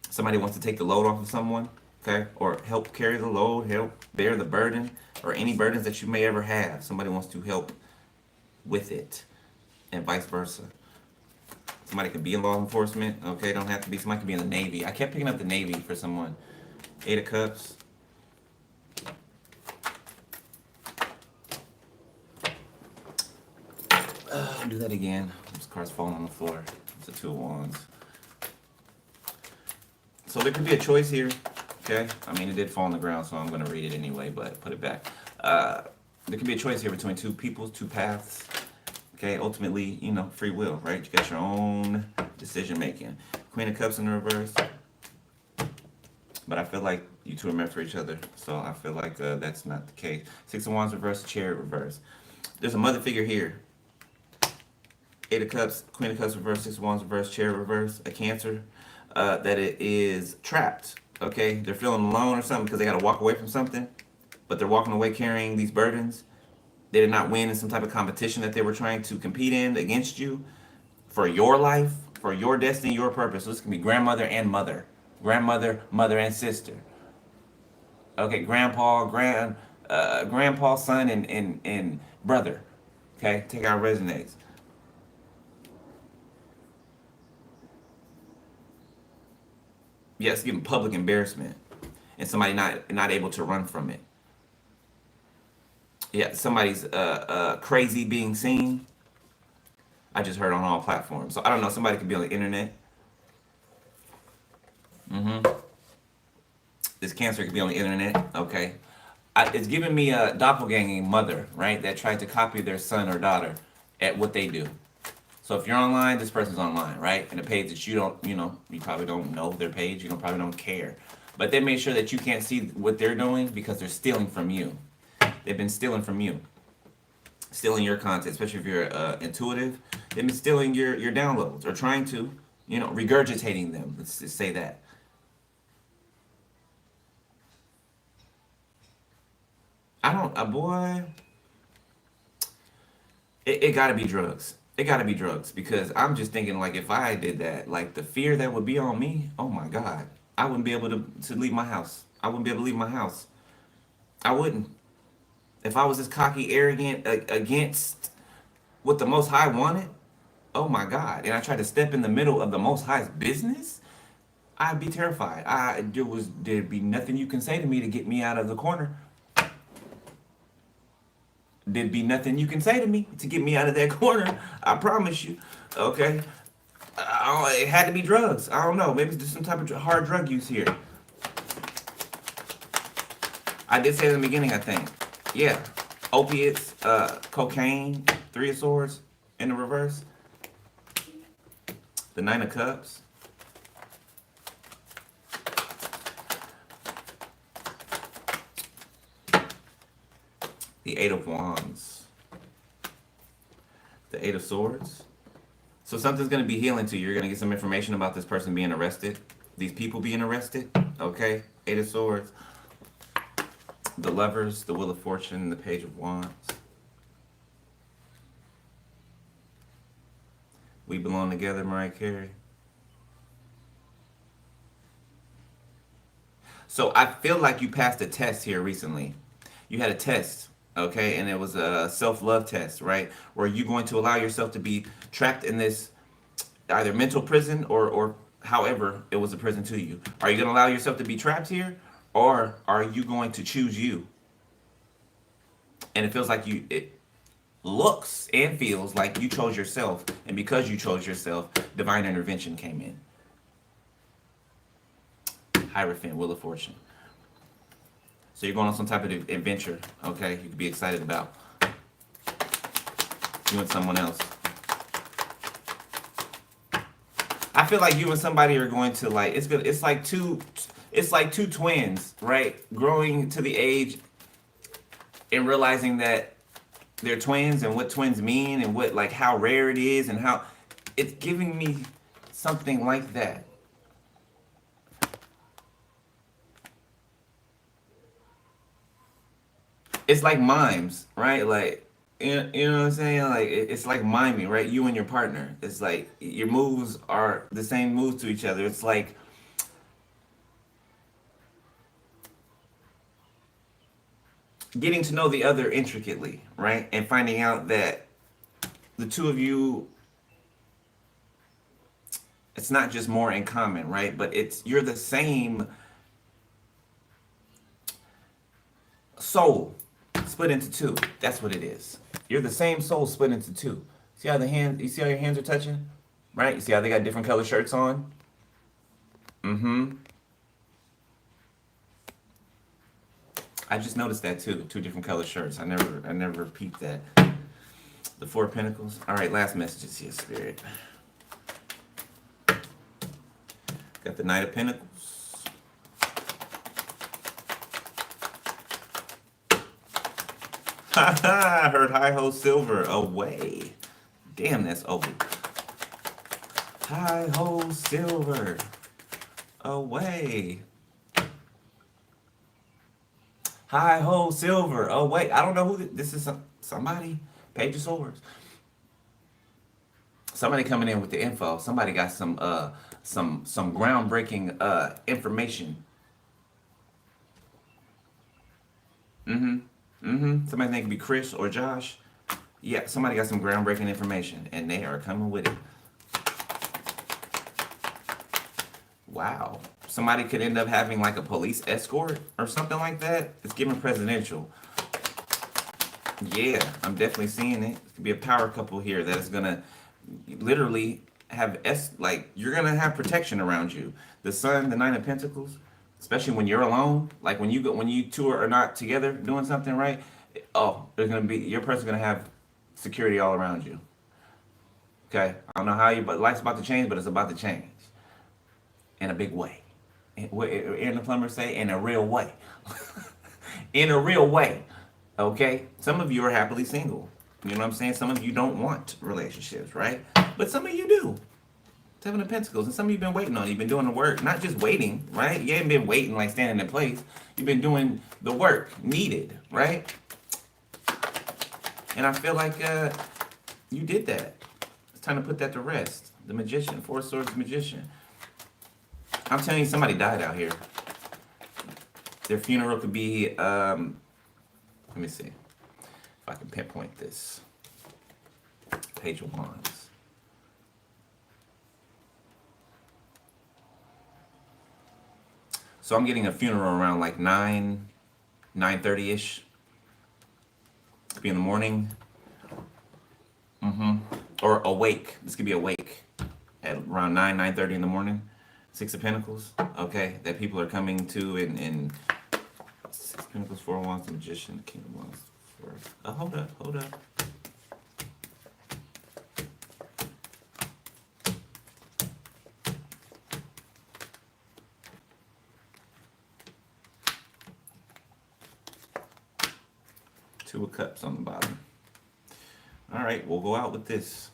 Somebody wants to take the load off of someone. Okay? Or help carry the load. Help bear the burden. Or any burdens that you may ever have. Somebody wants to help with it. And vice versa. Somebody could be in law enforcement. Okay, don't have to be. Somebody could be in the Navy. I kept picking up the Navy for someone. 8 of Cups. Do that again. This card's falling on the floor. It's a 2 of Wands. So there could be a choice here. Okay, I mean it did fall on the ground, so I'm going to read it anyway. But put it back. There could be a choice here between 2 peoples, 2 paths. Okay, ultimately, free will, right? You got your own decision making. Queen of Cups in the reverse. But I feel like you 2 are meant for each other. So I feel like that's not the case. 6 of Wands reverse, Chariot reverse. There's a mother figure here. Eight of Cups, Queen of Cups reverse, Six of Wands reverse, Chariot reverse, a Cancer, that it is trapped. Okay, they're feeling alone or something because they got to walk away from something, but they're walking away carrying these burdens. They did not win in some type of competition that they were trying to compete in against you for your life, for your destiny, your purpose. So this can be grandmother and mother, grandmother, mother and sister. Okay, grandpa, son, and brother. Okay, take out resonates. Yes, giving public embarrassment, and somebody not able to run from it. Yeah, somebody's crazy being seen. I just heard on all platforms. So I don't know. Somebody could be on the internet. This Cancer could be on the internet. Okay, it's giving me a doppelganging mother, right? That tried to copy their son or daughter at what they do. So if you're online, this person's online, right? And a page that you don't, you probably don't know their page. You probably don't care. But they made sure that you can't see what they're doing because they're stealing from you. They've been stealing from you. Stealing your content, especially if you're intuitive. They've been stealing your downloads or trying to, regurgitating them. Let's just say that. I don't, boy, it gotta be drugs. It gotta be drugs because I'm just thinking like if I did that, like the fear that would be on me, oh my God, I wouldn't be able to leave my house. I wouldn't be able to leave my house. I wouldn't. If I was this cocky, arrogant against what the Most High wanted, oh my God, and I tried to step in the middle of the Most High's business, I'd be terrified. There'd be nothing you can say to me to get me out of the corner. There'd be nothing you can say to me to get me out of that corner. I promise you. Okay. It had to be drugs. I don't know. Maybe it's just some type of hard drug use here. I did say in the beginning, I think. Yeah. Opiates, cocaine, Three of Swords in the reverse. The Nine of Cups. The Eight of Wands. The Eight of Swords. So something's going to be healing to you. You're going to get some information about this person being arrested. These people being arrested. Okay? Eight of Swords. The Lovers. The Wheel of Fortune. The Page of Wands. We Belong Together, Mariah Carey. So I feel like you passed a test here recently. You had a test. Okay, and it was a self-love test, right? Where you're going to allow yourself to be trapped in this either mental prison or however it was a prison to you. Are you going to allow yourself to be trapped here, or are you going to choose you? And it feels like it looks and feels like you chose yourself, and because you chose yourself, divine intervention came in. Hierophant, Wheel of Fortune. So you're going on some type of adventure, okay? You could be excited about. You and someone else. I feel like you and somebody are going to like it's like two twins, right? Growing to the age and realizing that they're twins and what twins mean and what like how rare it is and how it's giving me something like that. It's like mimes, right? Like, you know what I'm saying? Like, it's like miming, right? You and your partner. It's like your moves are the same moves to each other. It's like getting to know the other intricately, right? And finding out that the two of you, it's not just more in common, right? But you're the same soul split into two. That's what it is. You're the same soul split into two. See how you see how your hands are touching? Right? You see how they got different color shirts on? Mm-hmm. I just noticed that too. Two different color shirts. I never peeped that. The Four of Pentacles. All right, last messages here, Spirit. Got the Knight of Pentacles. I heard Hi Ho Silver away. Damn, that's over. Hi ho, silver. Away. Hi ho, silver. Oh wait, I don't know who this is. Somebody. Page of Swords. Somebody coming in with the info. Somebody got some groundbreaking information. Somebody think it could be Chris or Josh. Yeah, somebody got some groundbreaking information, and they are coming with it. Wow. Somebody could end up having like a police escort or something like that. It's giving presidential. Yeah, I'm definitely seeing it. It could be a power couple here that is gonna literally have like you're gonna have protection around you. The Sun, the Nine of Pentacles, especially when you're alone, like when you two are not together doing something, right? Oh, there's gonna be your person's gonna have security all around you. Okay, I don't know how but life's about to change, but it's about to change in a big way. In the plumber say, in a real way. In a real way. Okay? Some of you are happily single. You know what I'm saying? Some of you don't want relationships, right? But some of you do. Seven of Pentacles. And some of you been waiting on it. You've been doing the work. Not just waiting, right? You haven't been waiting like standing in place. You've been doing the work needed, right? And I feel like you did that. It's time to put that to rest. The Magician. Four Swords Magician. I'm telling you, somebody died out here. Their funeral could be, let me see if I can pinpoint this. Page of Wands. So I'm getting a funeral around like 9:30ish. Could be in the morning. Or awake. This could be awake at around 9:30 in the morning. Six of Pentacles, okay, that people are coming to in Six of Pentacles, Four of Wands, the Magician, the King of Wands. Hold up. Two of Cups on the bottom. All right, we'll go out with this.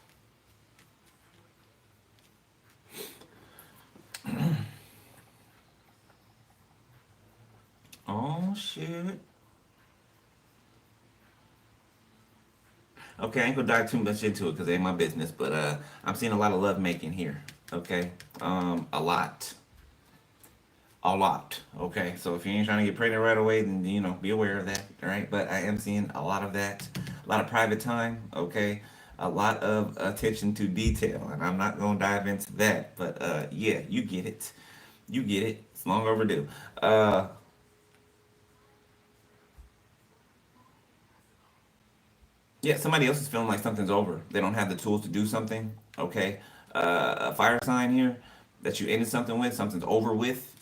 Oh shit. Okay, I ain't gonna dive too much into it because it ain't my business, but I'm seeing a lot of love making here. Okay, a lot. Okay, so if you ain't trying to get pregnant right away, then be aware of that. All right, but I am seeing a lot of that, a lot of private time. Okay, a lot of attention to detail, and I'm not gonna dive into that. But yeah, you get it. It's long overdue. Yeah, somebody else is feeling like something's over. They don't have the tools to do something. Okay, a fire sign here that you ended something with, something's over with.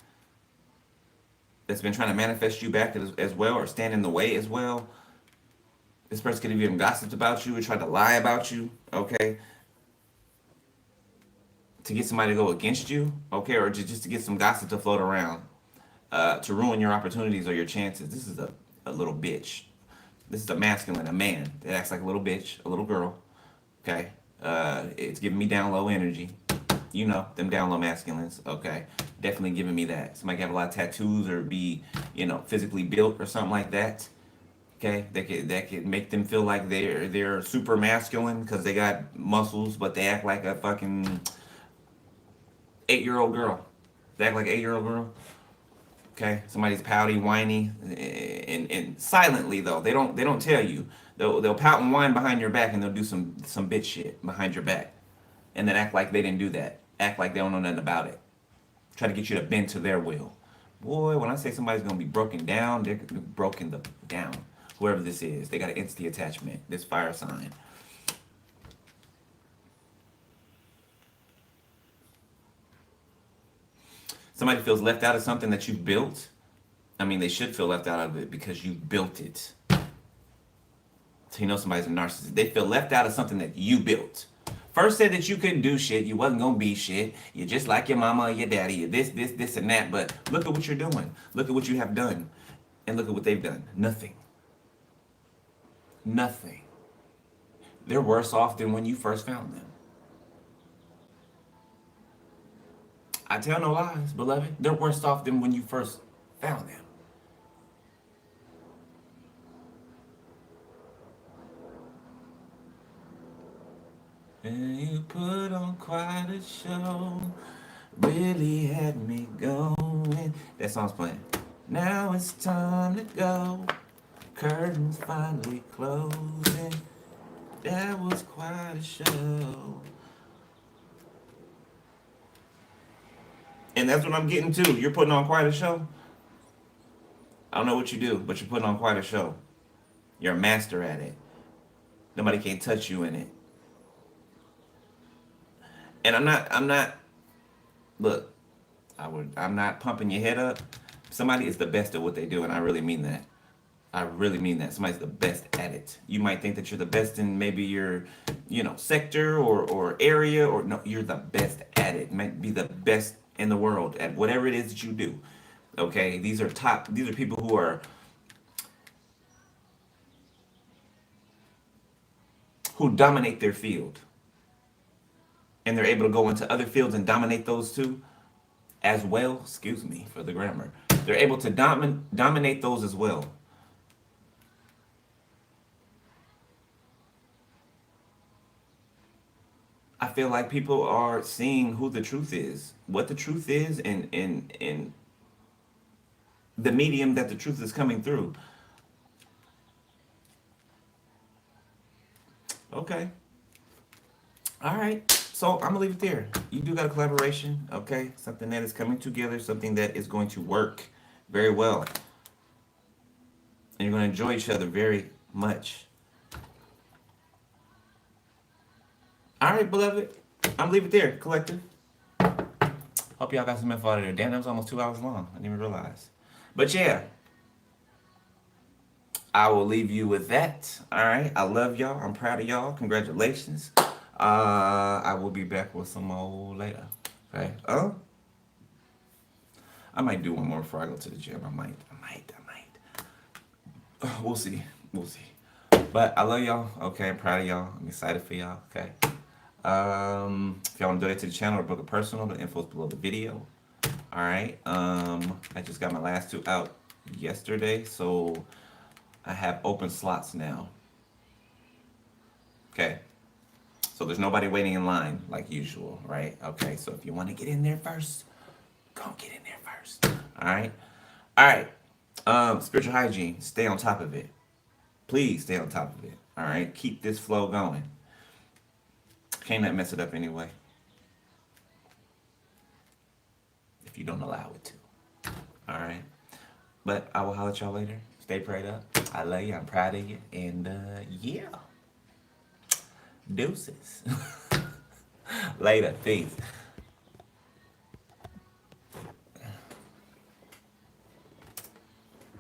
That's been trying to manifest you back as well, or stand in the way as well. This person could have even gossiped about you or tried to lie about you. Okay, to get somebody to go against you. Okay, or just to get some gossip to float around, to ruin your opportunities or your chances. This is a little bitch. This is a masculine, a man that acts like a little bitch, a little girl. Okay, it's giving me down low energy. You know, them down low masculines. Okay, definitely giving me that. Somebody can have a lot of tattoos or be, physically built or something like that. Okay, that could make them feel like they're super masculine because they got muscles, but they act like a fucking 8-year-old girl. They act like an 8-year-old girl. Okay, somebody's pouty, whiny, and silently though. They don't tell you. They'll pout and whine behind your back, and they'll do some bitch shit behind your back, and then act like they didn't do that. Act like they don't know nothing about it. Try to get you to bend to their will. Boy, when I say somebody's gonna be broken down, they're gonna be broken down. Whoever this is, they got an instant attachment. This fire sign. Somebody feels left out of something that you built. I mean, they should feel left out of it because you built it. So somebody's a narcissist. They feel left out of something that you built. First said that you couldn't do shit, you wasn't gonna be shit, you're just like your mama or your daddy, you're this, and that, but look at what you're doing. Look at what you have done. And look at what they've done. Nothing. they're worse off than when you first found them. I tell no lies, beloved. They're worse off than when you first found them. And you put on quite a show. Really had me going. That song's playing. Now it's time to go. Curtains finally closing. That was quite a show. And that's what I'm getting to. You're putting on quite a show. I don't know what you do, but you're putting on quite a show. You're a master at it. Nobody can touch you in it. And I'm not, look, I'm not pumping your head up. Somebody is the best at what they do, and I really mean that. I really mean that. Somebody's the best at it. You might think that you're the best in maybe your, sector or area, or no, you're the best at it. Might be the best in the world at whatever it is that you do. Okay? These are people who dominate their field. And they're able to go into other fields and dominate those too as well. Excuse me for the grammar. They're able to dominate those as well. I feel like people are seeing who the truth is, what the truth is, and the medium that the truth is coming through. Okay. All right. So I'm gonna leave it there. You do got a collaboration, okay? Something that is coming together, something that is going to work very well. And you're gonna enjoy each other very much. All right, beloved. I'm gonna leave it there, collective. Hope y'all got some info out of there. Damn, that was almost 2 hours long. I didn't even realize. But yeah, I will leave you with that. All right. I love y'all. I'm proud of y'all. Congratulations. I will be back with some more later. Okay. I might do one more before I go to the gym. I might. We'll see. But I love y'all. Okay. I'm proud of y'all. I'm excited for y'all. Okay. If y'all want to donate to the channel or book a personal, the info's below the video. All right. I just got my last 2 out yesterday, so I have open slots now. Okay. So there's nobody waiting in line like usual, right? Okay. So if you want to get in there first, go get in there first. All right. All right. Spiritual hygiene. Stay on top of it. Please stay on top of it. All right. Keep this flow going. Can't let mess it up anyway. If you don't allow it to. All right. But I will holler at y'all later. Stay prayed up. I love you. I'm proud of you. And yeah. Deuces. Later. Peace.